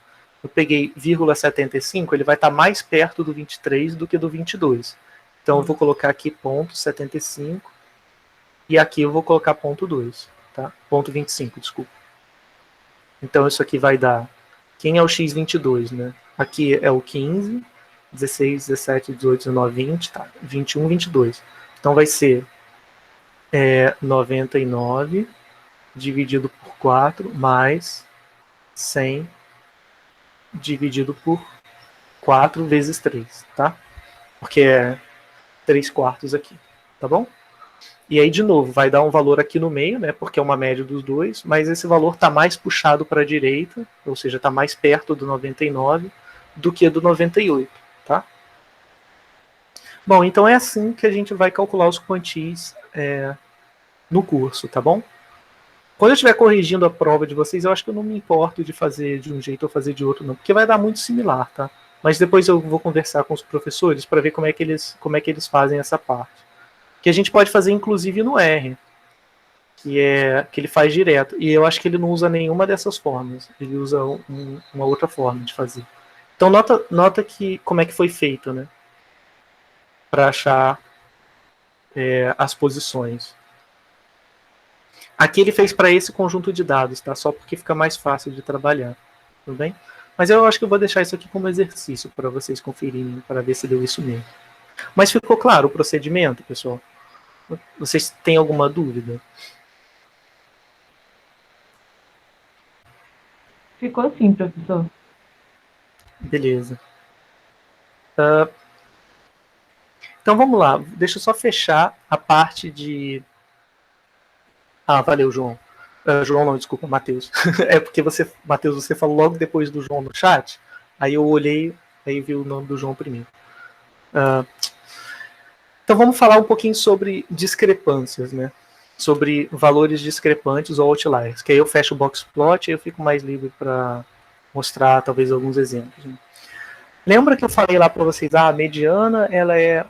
A: Eu peguei 0,75, ele vai estar mais perto do 23 do que do 22. Então, eu vou colocar aqui ponto 75 e aqui eu vou colocar ponto 2, tá? Ponto 25, desculpa. Então, isso aqui vai dar... Quem é o x22, né? Aqui é o 15, 16, 17, 18, 19, 20, tá? 21, 22. Então, vai ser 99 dividido por 4 mais 100 dividido por 4 vezes 3, tá? Porque é 3/4 aqui, tá bom? E aí, de novo, vai dar um valor aqui no meio, né? Porque é uma média dos dois, mas esse valor está mais puxado para a direita, ou seja, está mais perto do 99 do que do 98, tá? Bom, então é assim que a gente vai calcular os quantis no curso, tá bom? Quando eu estiver corrigindo a prova de vocês, eu acho que eu não me importo de fazer de um jeito ou fazer de outro, não, porque vai dar muito similar, tá? Mas depois eu vou conversar com os professores para ver como é que eles fazem essa parte. Que a gente pode fazer, inclusive, no R, que ele faz direto. E eu acho que ele não usa nenhuma dessas formas. Ele usa uma outra forma de fazer. Então, nota que como é que foi feito, né? Para achar as posições. Aqui ele fez para esse conjunto de dados, tá? Só porque fica mais fácil de trabalhar. Tudo bem? Mas eu acho que eu vou deixar isso aqui como exercício para vocês conferirem, para ver se deu isso mesmo. Mas ficou claro o procedimento, pessoal? Vocês têm alguma dúvida?
B: Ficou sim, professor.
A: Beleza. Então vamos lá. Deixa eu só fechar a parte de... valeu, João. João não, desculpa, Matheus. É porque Matheus, você falou logo depois do João no chat. Aí eu olhei, aí vi o nome do João primeiro. Então vamos falar um pouquinho sobre discrepâncias, né? Sobre valores discrepantes ou outliers. Que aí eu fecho o boxplot e eu fico mais livre para mostrar talvez alguns exemplos. Né? Lembra que eu falei lá para vocês, a mediana ela é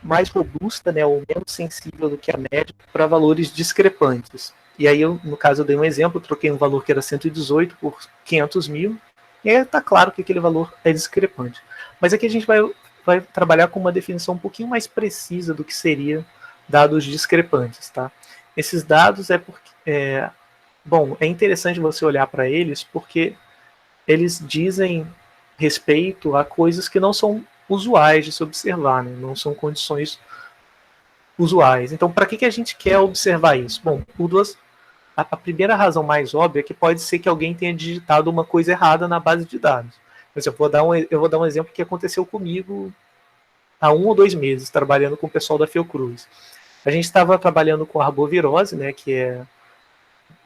A: mais robusta, né, ou menos sensível do que a média para valores discrepantes. E aí, no caso, eu dei um exemplo, troquei um valor que era 118 por 500 mil, e aí está claro que aquele valor é discrepante. Mas aqui a gente vai trabalhar com uma definição um pouquinho mais precisa do que seria dados discrepantes. Tá? Esses dados é interessante você olhar para eles porque eles dizem respeito a coisas que não são usuais de se observar, né? Não são condições usuais. Então, para que a gente quer observar isso? Bom, a primeira razão mais óbvia é que pode ser que alguém tenha digitado uma coisa errada na base de dados. Por exemplo, eu vou dar um exemplo que aconteceu comigo há 1 ou 2 meses, trabalhando com o pessoal da Fiocruz. A gente estava trabalhando com arbovirose, né, que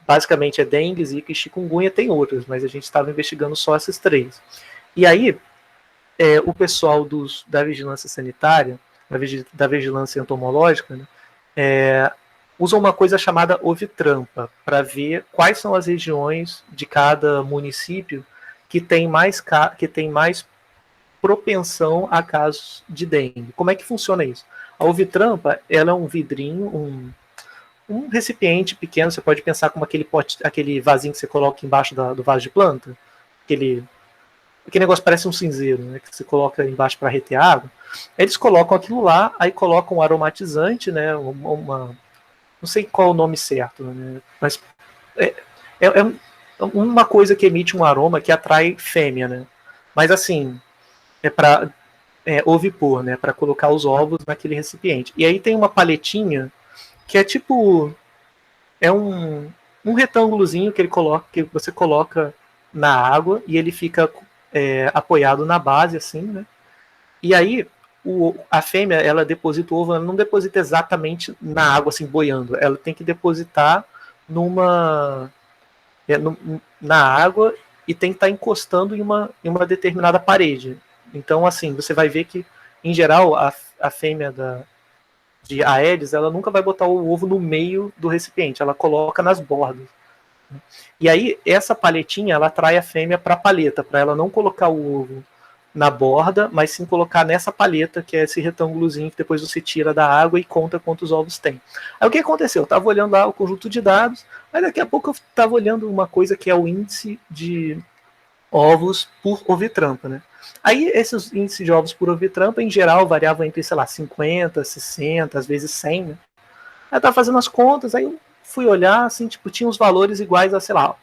A: basicamente é dengue, zika e chikungunya, tem outras, mas a gente estava investigando só essas 3. E aí, o pessoal da vigilância sanitária, da vigilância entomológica, né, usam uma coisa chamada ovitrampa para ver quais são as regiões de cada município que tem mais propensão a casos de dengue. Como é que funciona isso? A ovitrampa, ela é um vidrinho, um recipiente pequeno, você pode pensar como aquele vasinho que você coloca embaixo do vaso de planta, aquele negócio parece um cinzeiro, né, que você coloca embaixo para reter água. Eles colocam aquilo lá, aí colocam um aromatizante, né, não sei qual é o nome certo, né, mas é uma coisa que emite um aroma que atrai fêmea, né, mas assim, é para ovipor, né, para colocar os ovos naquele recipiente. E aí tem uma paletinha que é tipo um retângulozinho que você coloca na água e ele fica apoiado na base, assim, né? E aí a fêmea, ela deposita o ovo, ela não deposita exatamente na água, assim, boiando. Ela tem que depositar na água e tem que estar encostando em uma determinada parede. Então, assim, você vai ver que, em geral, a fêmea de Aedes, ela nunca vai botar o ovo no meio do recipiente, ela coloca nas bordas. E aí, essa paletinha, ela atrai a fêmea para a paleta, para ela não colocar o ovo na borda, mas sim colocar nessa paleta, que é esse retângulozinho que depois você tira da água e conta quantos ovos tem. Aí o que aconteceu? Eu estava olhando lá o conjunto de dados, aí daqui a pouco eu estava olhando uma coisa que é o índice de ovos por ovitrampa, né? Aí esses índices de ovos por ovitrampa, em geral, variavam entre, sei lá, 50, 60, às vezes 100, né? Aí eu tava fazendo as contas, aí eu fui olhar, assim, tipo, tinha uns valores iguais a, sei lá,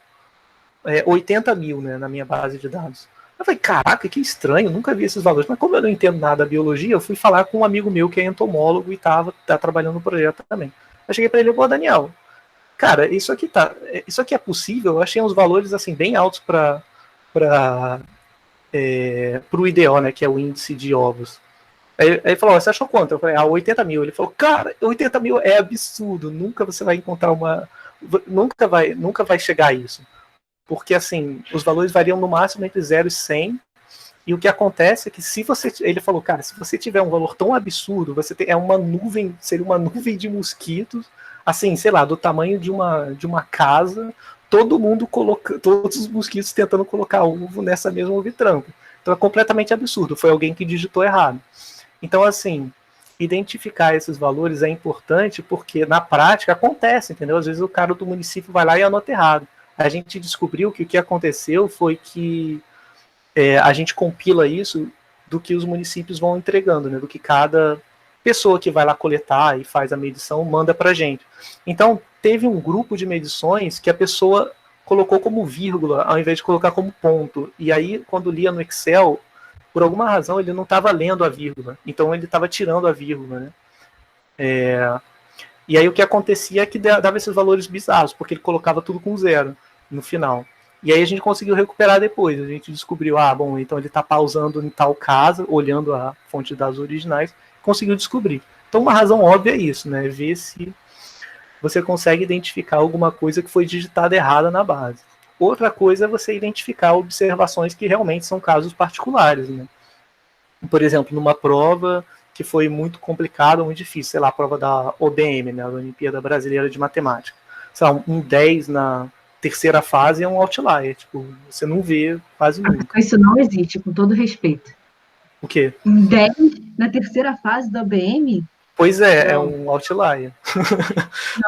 A: 80 mil, né, na minha base de dados. Eu falei, caraca, que estranho, nunca vi esses valores. Mas como eu não entendo nada da biologia, eu fui falar com um amigo meu que é entomólogo e tá trabalhando no projeto também. Eu cheguei para ele, pô, Daniel, cara, isso aqui é possível? Eu achei uns valores, assim, bem altos para o IDO, né, que é o índice de ovos. Aí ele falou, você achou quanto? Eu falei, 80 mil. Ele falou, cara, 80 mil é absurdo, nunca você vai encontrar nunca vai chegar a isso. Porque, assim, os valores variam no máximo entre 0 e 100, e o que acontece é que ele falou, cara, se você tiver um valor tão absurdo, seria uma nuvem de mosquitos, assim, sei lá, do tamanho de uma casa, todos os mosquitos tentando colocar ovo nessa mesma ovitrampa. Então é completamente absurdo, foi alguém que digitou errado. Então, assim, identificar esses valores é importante porque na prática acontece, entendeu? Às vezes o cara do município vai lá e anota errado. A gente descobriu que o que aconteceu foi que a gente compila isso do que os municípios vão entregando, né? Do que cada pessoa que vai lá coletar e faz a medição manda pra gente. Então, teve um grupo de medições que a pessoa colocou como vírgula ao invés de colocar como ponto. E aí, quando lia no Excel, por alguma razão, ele não estava lendo a vírgula. Então, ele estava tirando a vírgula, né? E aí, o que acontecia é que dava esses valores bizarros, porque ele colocava tudo com zero no final. E aí, a gente conseguiu recuperar depois. A gente descobriu, bom, então ele está pausando em tal casa, olhando a fonte de dados originais, conseguiu descobrir. Então, uma razão óbvia é isso, né? Ver se você consegue identificar alguma coisa que foi digitada errada na base. Outra coisa é você identificar observações que realmente são casos particulares, né? Por exemplo, numa prova que foi muito complicada, muito difícil, sei lá, a prova da OBM, né, a Olimpíada Brasileira de Matemática. Sei lá, um 10 na terceira fase é um outlier, tipo, você não vê quase nunca.
D: Isso não existe, com todo respeito.
A: O quê?
D: Um 10 na terceira fase da OBM?
A: Pois é um outlier.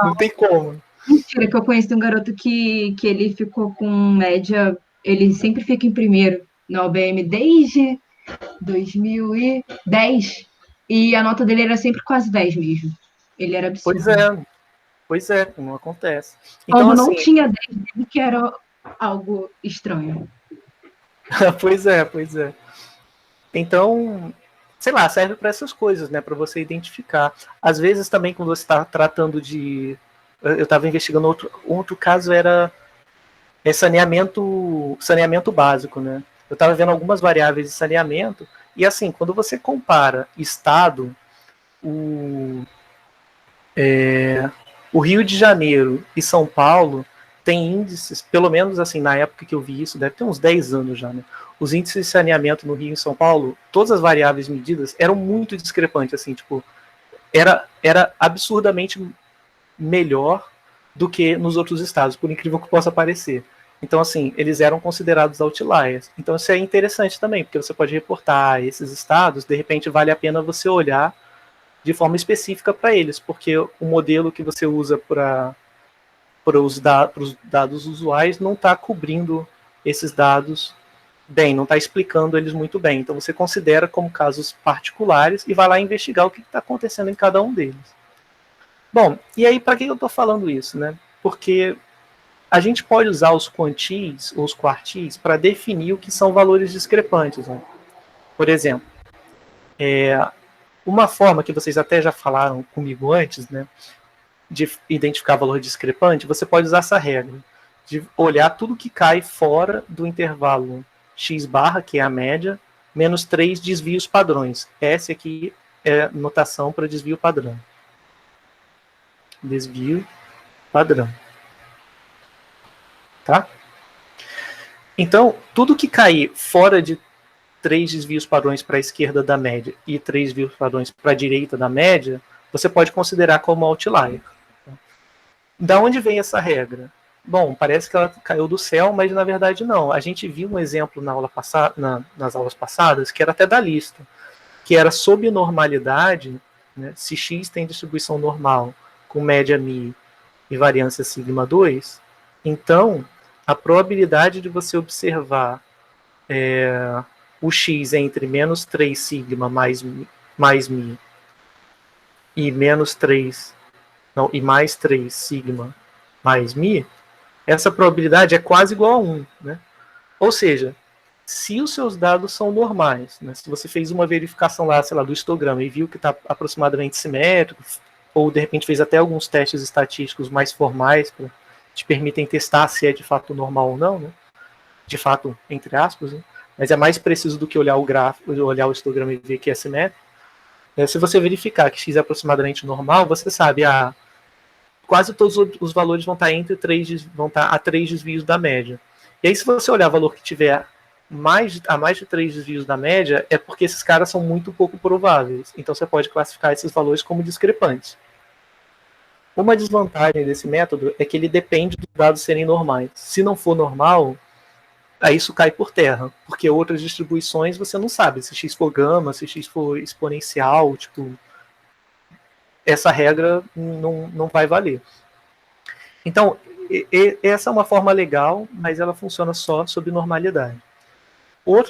A: Não tem como.
D: Mentira, que eu conheci um garoto que ele ficou com média, ele sempre fica em primeiro na OBM desde 2010, e a nota dele era sempre quase 10 mesmo. Ele era absurdo.
A: Pois é, não acontece.
D: Então, assim, não tinha 10 dele, que era algo estranho.
A: Pois é. Então, sei lá, serve para essas coisas, né, para você identificar. Às vezes também quando você está tratando de... Eu estava investigando outro caso, era saneamento básico, né? Eu estava vendo algumas variáveis de saneamento, e assim, quando você compara estado, o Rio de Janeiro e São Paulo tem índices, pelo menos assim, na época que eu vi isso, deve ter uns 10 anos já, né? Os índices de saneamento no Rio e São Paulo, todas as variáveis medidas eram muito discrepantes, assim, tipo, era absurdamente melhor do que nos outros estados, por incrível que possa parecer. Então, assim, eles eram considerados outliers. Então, isso é interessante também, porque você pode reportar esses estados, de repente vale a pena você olhar de forma específica para eles, porque o modelo que você usa para os dados usuais não está cobrindo esses dados bem, não está explicando eles muito bem. Então, você considera como casos particulares e vai lá investigar o que está acontecendo em cada um deles. Bom, e aí para que eu estou falando isso, né? Porque a gente pode usar os quantis ou os quartis para definir o que são valores discrepantes, né? Por exemplo, uma forma que vocês até já falaram comigo antes, né, de identificar valor discrepante, você pode usar essa regra de olhar tudo que cai fora do intervalo x barra, que é a média, menos 3 desvios padrões. Essa aqui é notação para desvio padrão. Desvio padrão. Tá? Então, tudo que cair fora de 3 desvios padrões para a esquerda da média e 3 desvios padrões para a direita da média, você pode considerar como outlier. Da onde vem essa regra? Bom, parece que ela caiu do céu, mas na verdade não. A gente viu um exemplo na aula nas aulas passadas, que era até da lista, que era sob normalidade, né, se x tem distribuição normal com média μ e variância sigma 2, então a probabilidade de você observar o x entre menos 3 sigma mais μ e menos 3, não, e mais 3 sigma mais μ, essa probabilidade é quase igual a 1. Né? Ou seja, se os seus dados são normais, né, se você fez uma verificação lá, sei lá, do histograma e viu que está aproximadamente simétrico, ou de repente fez até alguns testes estatísticos mais formais que te permitem testar se é de fato normal ou não, né? De fato, entre aspas, né? Mas é mais preciso do que olhar o gráfico, olhar o histograma e ver que é simétrico. Se você verificar que x é aproximadamente normal, você sabe, quase todos os valores vão estar a 3 desvios da média. E aí, se você olhar o valor que tiver a mais de 3 desvios da média, é porque esses caras são muito pouco prováveis. Então, você pode classificar esses valores como discrepantes. Uma desvantagem desse método é que ele depende dos dados serem normais. Se não for normal, aí isso cai por terra, porque outras distribuições você não sabe se x for gama, se x for exponencial, tipo, essa regra não vai valer. Então, essa é uma forma legal, mas ela funciona só sob normalidade.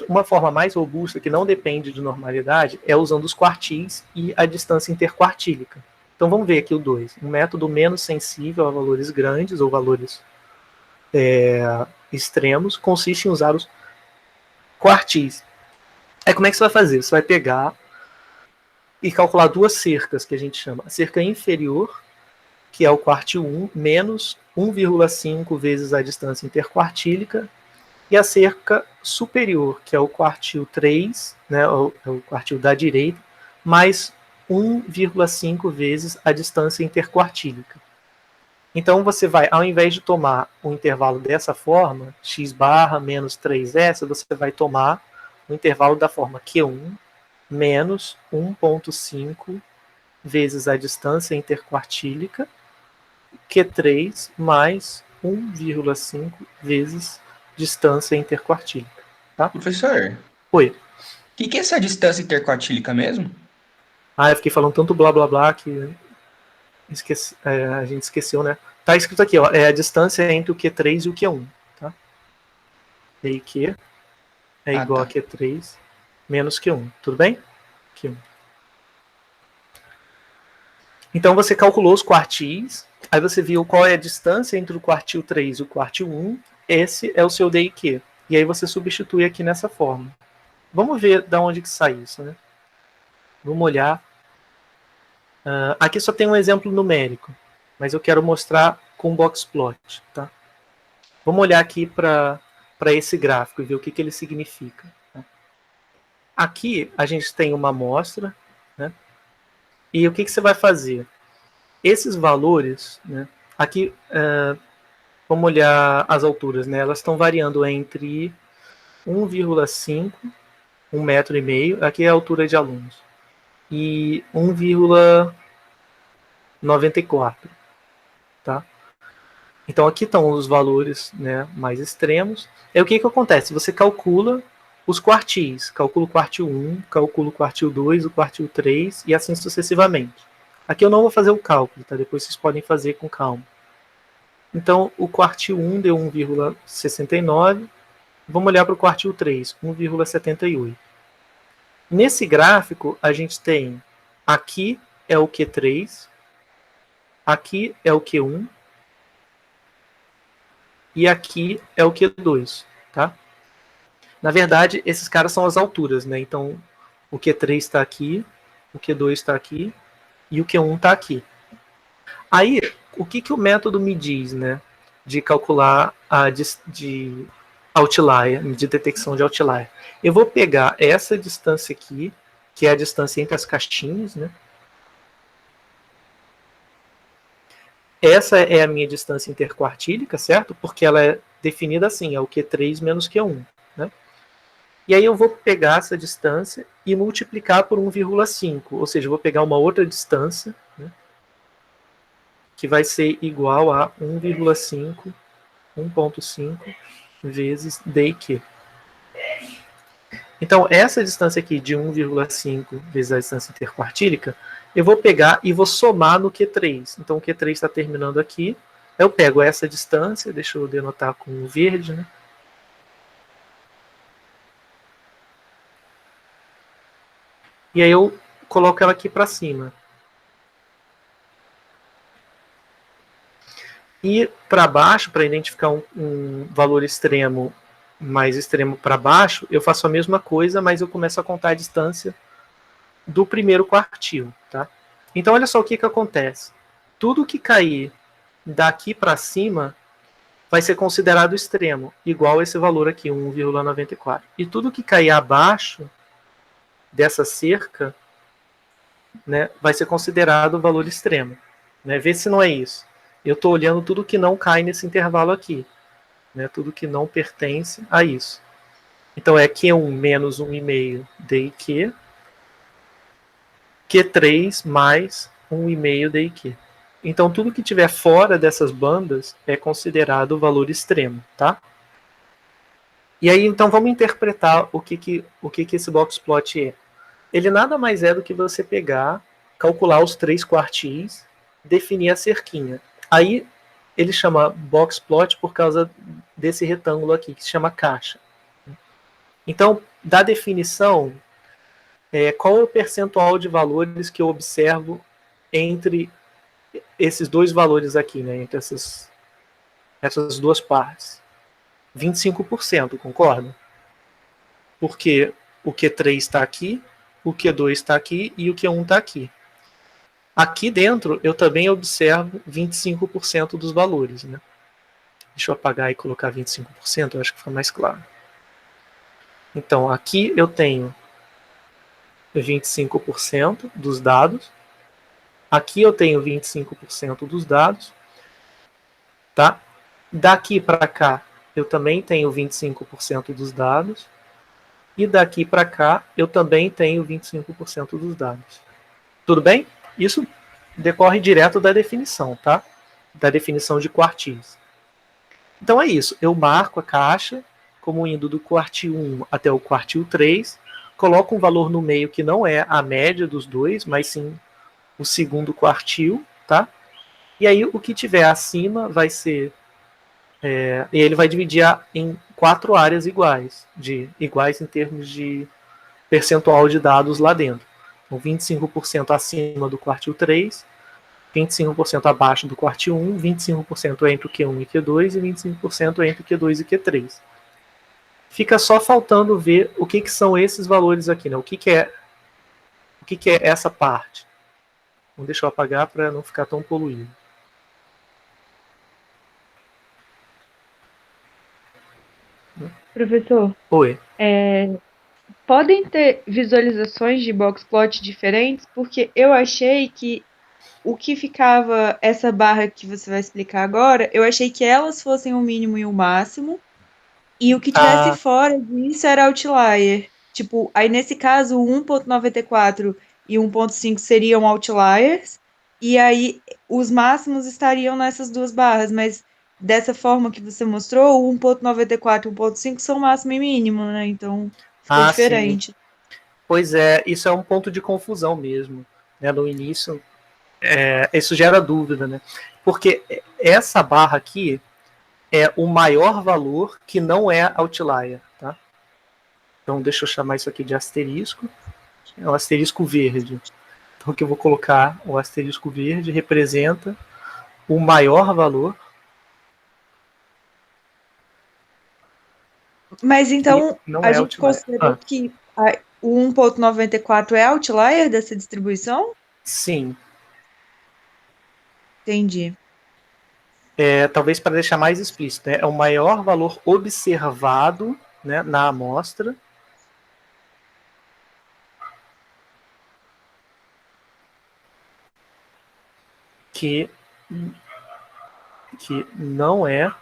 A: Uma forma mais robusta, que não depende de normalidade, é usando os quartis e a distância interquartílica. Então vamos ver aqui o 2. Um método menos sensível a valores grandes ou valores extremos consiste em usar os quartis. Aí como é que você vai fazer? Você vai pegar e calcular duas cercas, que a gente chama. A cerca inferior, que é o quartil 1, menos 1,5 vezes a distância interquartílica, e a cerca superior, que é o quartil 3, né, é o quartil da direita, mais 1,5 vezes a distância interquartílica. Então você vai, ao invés de tomar o intervalo dessa forma, x barra menos 3s, você vai tomar o intervalo da forma Q1 menos 1,5 vezes a distância interquartílica, Q3 mais 1,5 vezes distância interquartílica. Tá?
C: Professor,
A: Oi.
C: o que é essa distância interquartílica mesmo?
A: Eu fiquei falando tanto blá blá blá que a gente esqueceu, né? Tá escrito aqui, ó, é a distância entre o Q3 e o Q1. Tá? E aí Q é igual a Q3 menos Q1. Tudo bem? Q1. Então você calculou os quartis, aí você viu qual é a distância entre o quartil 3 e o quartil 1, esse é o seu DQ. E aí você substitui aqui nessa forma. Vamos ver de onde que sai isso, né? Vamos olhar. Aqui só tem um exemplo numérico, mas eu quero mostrar com boxplot. Tá? Vamos olhar aqui para esse gráfico e ver o que ele significa. Tá? Aqui a gente tem uma amostra, né? E o que você vai fazer? Esses valores, né? Aqui, vamos olhar as alturas, né? Elas estão variando entre 1,5, 1,5 metro, aqui é a altura de alunos, e 1,94. Então aqui estão os valores, né, mais extremos. Aí o que acontece? Você calcula os quartis. Calcula o quartil 1, calcula o quartil 2, o quartil 3 e assim sucessivamente. Aqui eu não vou fazer o cálculo, tá? Depois vocês podem fazer com calma. Então o quartil 1 deu 1,69. Vamos olhar para o quartil 3, 1,78. Nesse gráfico a gente tem aqui é o Q3, aqui é o Q1 e aqui é o Q2, tá? Na verdade, esses caras são as alturas, né? Então, o Q3 está aqui, o Q2 está aqui e o Q1 está aqui. Aí, o que o método me diz, né? De calcular de outlier, de detecção de outlier. Eu vou pegar essa distância aqui, que é a distância entre as caixinhas, né? Essa é a minha distância interquartílica, certo? Porque ela é definida assim, é o Q3 menos Q1, né? E aí eu vou pegar essa distância e multiplicar por 1,5, ou seja, eu vou pegar uma outra distância, né, que vai ser igual a 1,5, 1,5 vezes d e q. Então, essa distância aqui de 1,5 vezes a distância interquartílica, eu vou pegar e vou somar no Q3. Então, o Q3 está terminando aqui. Eu pego essa distância, deixa eu denotar com o verde, né? E aí eu coloco ela aqui para cima. E para baixo, para identificar um valor extremo mais extremo para baixo, eu faço a mesma coisa, mas eu começo a contar a distância do primeiro quartil. Tá? Então, olha só o que acontece. Tudo que cair daqui para cima vai ser considerado extremo, igual esse valor aqui, 1,94. E tudo que cair abaixo dessa cerca, né, vai ser considerado valor extremo. Né? Vê se não é isso. Eu estou olhando tudo que não cai nesse intervalo aqui. Né? Tudo que não pertence a isso. Então é Q1 menos 1,5 d e q, Q3 mais 1,5 d e q. Então tudo que estiver fora dessas bandas é considerado valor extremo. Tá? E aí então vamos interpretar o que esse box plot é. Ele nada mais é do que você pegar, calcular os 3 quartis, definir a cerquinha. Aí ele chama box plot por causa desse retângulo aqui, que se chama caixa. Então, da definição, qual é o percentual de valores que eu observo entre esses dois valores aqui, né, entre essas duas partes? 25%, concorda? Porque o Q3 está aqui, o Q2 está aqui e o Q1 está aqui. Aqui dentro, eu também observo 25% dos valores. Né? Deixa eu apagar e colocar 25%, eu acho que fica mais claro. Então, aqui eu tenho 25% dos dados. Aqui eu tenho 25% dos dados. Tá? Daqui para cá, eu também tenho 25% dos dados. E daqui para cá, eu também tenho 25% dos dados. Tudo bem? Isso decorre direto da definição, tá? Da definição de quartis. Então é isso. Eu marco a caixa como indo do quartil 1 até o quartil 3, coloco um valor no meio que não é a média dos dois, mas sim o segundo quartil, tá? E aí o que tiver acima vai ser... e ele vai dividir em 4 áreas iguais em termos de percentual de dados lá dentro. Então, 25% acima do quartil 3, 25% abaixo do quartil 1, 25% entre o Q1 e Q2 e 25% entre o Q2 e Q3. Fica só faltando ver o que são esses valores aqui, né? O que é essa parte. Então, deixa eu apagar para não ficar tão poluído.
B: Professor,
A: Oi.
B: podem ter visualizações de box plot diferentes? Porque eu achei que o que ficava, essa barra que você vai explicar agora, eu achei que elas fossem o mínimo e o máximo, e o que tivesse fora disso era outlier. Tipo, aí nesse caso, o 1,94 e 1,5 seriam outliers, e aí os máximos estariam nessas duas barras, mas
E: dessa forma que você mostrou, o 1.94 e o 1.5 são máximo e mínimo, né? Então ficou
A: Sim.
E: diferente.
A: Pois é, isso é um ponto de confusão mesmo, né? No início, isso gera dúvida, né? Porque essa barra aqui é o maior valor que não é outlier, tá? Então deixa eu chamar isso aqui de asterisco. É o asterisco verde. Então aqui eu vou colocar o asterisco verde representa o maior valor.
E: Mas então
A: não
E: a
A: é
E: gente
A: outlier.
E: considerou que o 1.94 é outlier dessa distribuição?
A: Sim.
E: Entendi.
A: Talvez para deixar mais explícito, né? É o maior valor observado, né, na amostra. Que não é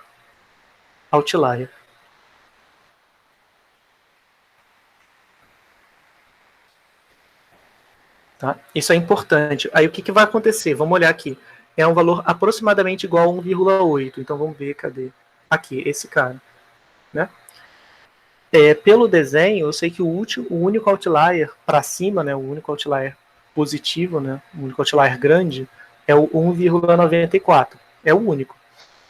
A: outlier. Tá? Isso é importante. Aí o que vai acontecer? Vamos olhar aqui. É um valor aproximadamente igual a 1,8. Então vamos ver, cadê? Aqui, esse cara. Né? Pelo desenho, eu sei que o único outlier para cima, né, o único outlier positivo, né, o único outlier grande, é o 1,94. É o único.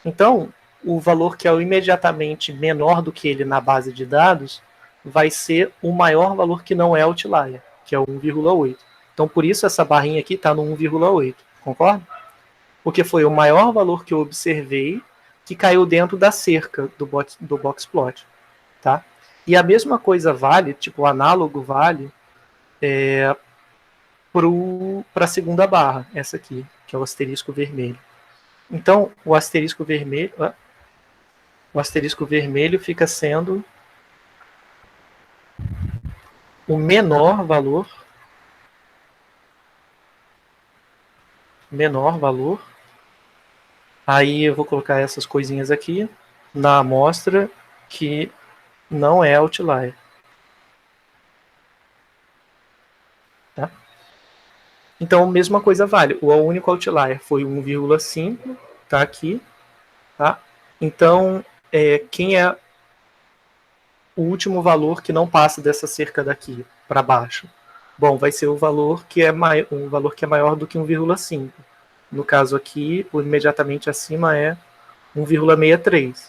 A: Então, o valor que é imediatamente menor do que ele na base de dados vai ser o maior valor que não é outlier, que é o 1,8. Então, por isso essa barrinha aqui está no 1,8, concorda? Porque foi o maior valor que eu observei que caiu dentro da cerca do box plot, tá? E a mesma coisa vale, tipo, o análogo vale para a segunda barra, essa aqui, que é o asterisco vermelho. Então, o asterisco vermelho fica sendo o menor valor Aí eu vou colocar essas coisinhas aqui na amostra que não é outlier. Tá? Então, a mesma coisa vale. O único outlier foi 1,5, tá aqui. Tá? Então, quem é o último valor que não passa dessa cerca daqui para baixo? Bom, vai ser o valor que é maior do que 1,5. No caso aqui, o imediatamente acima é 1,63.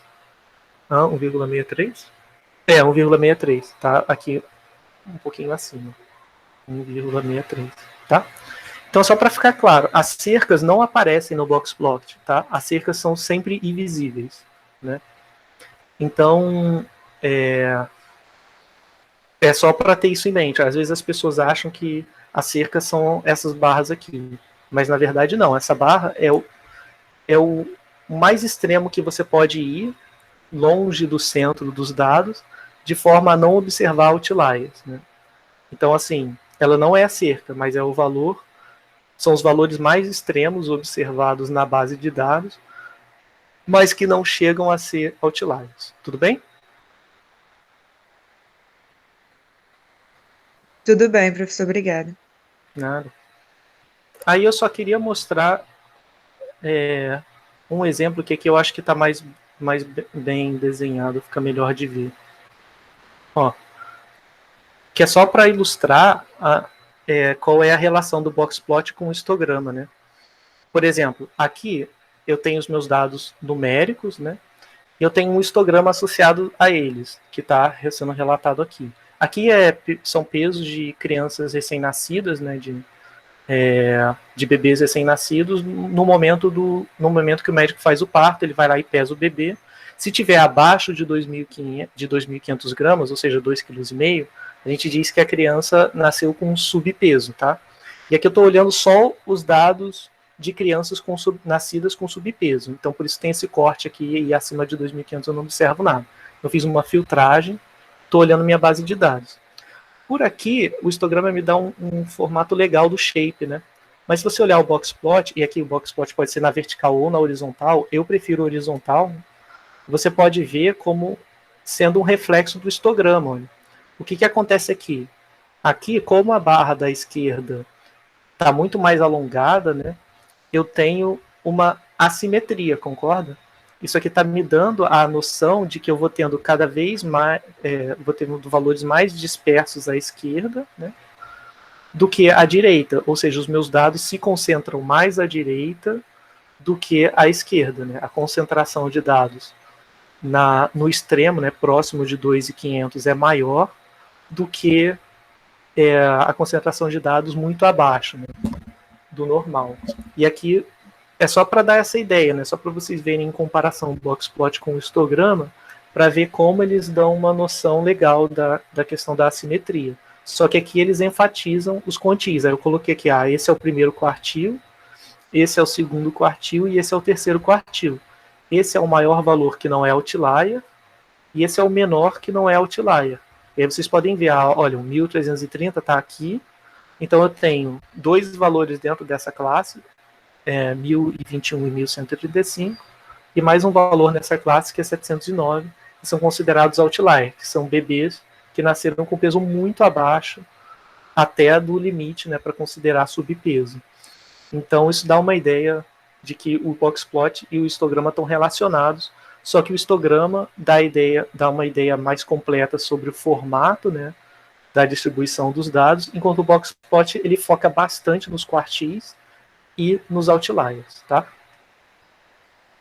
A: 1,63? 1,63. Tá aqui um pouquinho acima. 1,63. Tá? Então, só para ficar claro, as cercas não aparecem no box plot. Tá? As cercas são sempre invisíveis. Né? Então, é só para ter isso em mente. Às vezes as pessoas acham que as cercas são essas barras aqui. Mas na verdade não. Essa barra é o mais extremo que você pode ir, longe do centro dos dados, de forma a não observar outliers. Né? Então, assim, ela não é a cerca, mas é o valor, são os valores mais extremos observados na base de dados, mas que não chegam a ser outliers. Tudo bem?
E: Tudo bem, professor, obrigada.
A: Nada. Aí eu só queria mostrar um exemplo que aqui eu acho que está mais bem desenhado, fica melhor de ver. Ó, que é só para ilustrar qual é a relação do boxplot com o histograma, né? Por exemplo, aqui eu tenho os meus dados numéricos, né? E eu tenho um histograma associado a eles, que está sendo relatado aqui. Aqui são pesos de crianças recém-nascidas, né? De bebês recém-nascidos no momento que o médico faz o parto, ele vai lá e pesa o bebê. Se tiver abaixo de 2.500 gramas, ou seja, 2,5 kg, a gente diz que a criança nasceu com um subpeso, tá? E aqui eu estou olhando só os dados de crianças nascidas com subpeso. Então, por isso tem esse corte aqui, e acima de 2.500 eu não observo nada. Eu fiz uma filtragem, estou olhando minha base de dados. Por aqui, o histograma me dá um formato legal do shape, né? Mas se você olhar o boxplot, e aqui o boxplot pode ser na vertical ou na horizontal, eu prefiro horizontal, você pode ver como sendo um reflexo do histograma. Olha. O que acontece aqui? Aqui, como a barra da esquerda está muito mais alongada, né? Eu tenho uma assimetria, concorda? isso aqui está me dando a noção de que eu vou tendo cada vez mais, vou tendo valores mais dispersos à esquerda, né, do que à direita, ou seja, os meus dados se concentram mais à direita do que à esquerda, né, a concentração de dados no extremo, né, próximo de 2.500 é maior do que a concentração de dados muito abaixo, né, do normal. E aqui é só para dar essa ideia, né? Só para vocês verem em comparação o boxplot com o histograma, para ver como eles dão uma noção legal da questão da assimetria. Só que aqui eles enfatizam os quantis. Aí eu coloquei aqui, esse é o primeiro quartil, esse é o segundo quartil e esse é o terceiro quartil. Esse é o maior valor que não é outlier e esse é o menor que não é outlier. E aí vocês podem ver, olha, o 1330 está aqui, então eu tenho dois valores dentro dessa classe, 1021 e 1135, e mais um valor nessa classe que é 709, que são considerados outlier, que são bebês que nasceram com peso muito abaixo até do limite, né, para considerar subpeso. Então isso dá uma ideia de que o boxplot e o histograma estão relacionados, só que o histograma dá uma ideia mais completa sobre o formato, né, da distribuição dos dados, enquanto o boxplot ele foca bastante nos quartis e nos outliers, tá?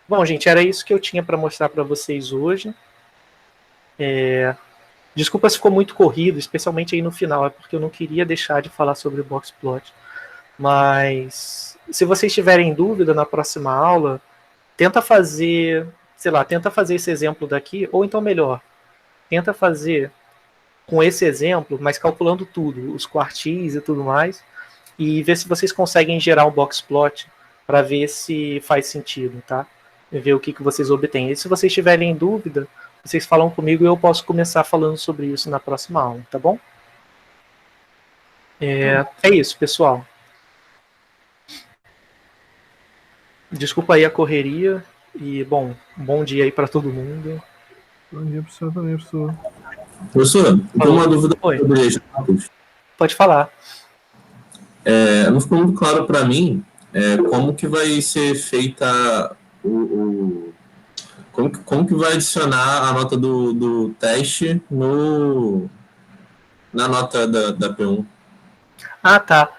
A: Bom, gente, era isso que eu tinha para mostrar para vocês hoje. Desculpa se ficou muito corrido, especialmente aí no final, é porque eu não queria deixar de falar sobre o boxplot. Mas se vocês tiverem dúvida na próxima aula, tenta fazer esse exemplo daqui, ou então melhor, tenta fazer com esse exemplo, mas calculando tudo, os quartis e tudo mais, e ver se vocês conseguem gerar um boxplot para ver se faz sentido, tá? E ver o que vocês obtêm. E se vocês tiverem dúvida, vocês falam comigo e eu posso começar falando sobre isso na próxima aula, tá bom? É isso, pessoal. Desculpa aí a correria e, bom dia aí para todo mundo.
F: Bom dia, professor, também, professor.
G: Professor, eu tenho uma dúvida sobre as notas.
A: Pode falar.
G: Não ficou muito claro para mim como que vai ser feita como que vai adicionar a nota do teste na nota da P1.
A: Tá.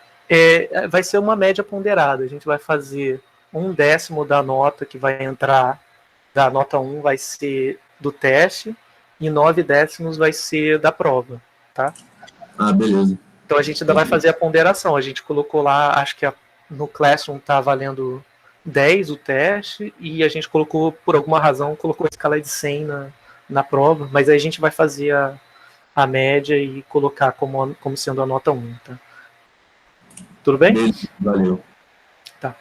A: Vai ser uma média ponderada. A gente vai fazer 1/10 da nota que vai entrar da nota 1 vai ser do teste e 9/10 vai ser da prova, tá?
G: Beleza.
A: Então a gente ainda vai fazer a ponderação. A gente colocou lá, acho que no Classroom tá valendo 10 o teste e a gente colocou, por alguma razão, colocou a escala de 100 na prova, mas aí a gente vai fazer a média e colocar como sendo a nota 1, tá? Tudo bem?
G: Beleza, valeu.
A: Tá.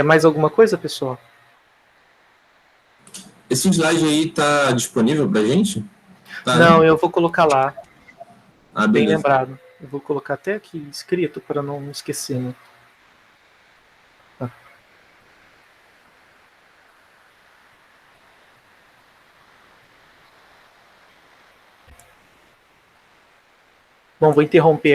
A: Mais alguma coisa, pessoal?
G: Esse slide aí tá disponível pra gente?
A: Não, eu vou colocar lá. Bem
G: Beleza.
A: lembrado. Eu vou colocar até aqui escrito para não esquecer, né? Bom, vou interromper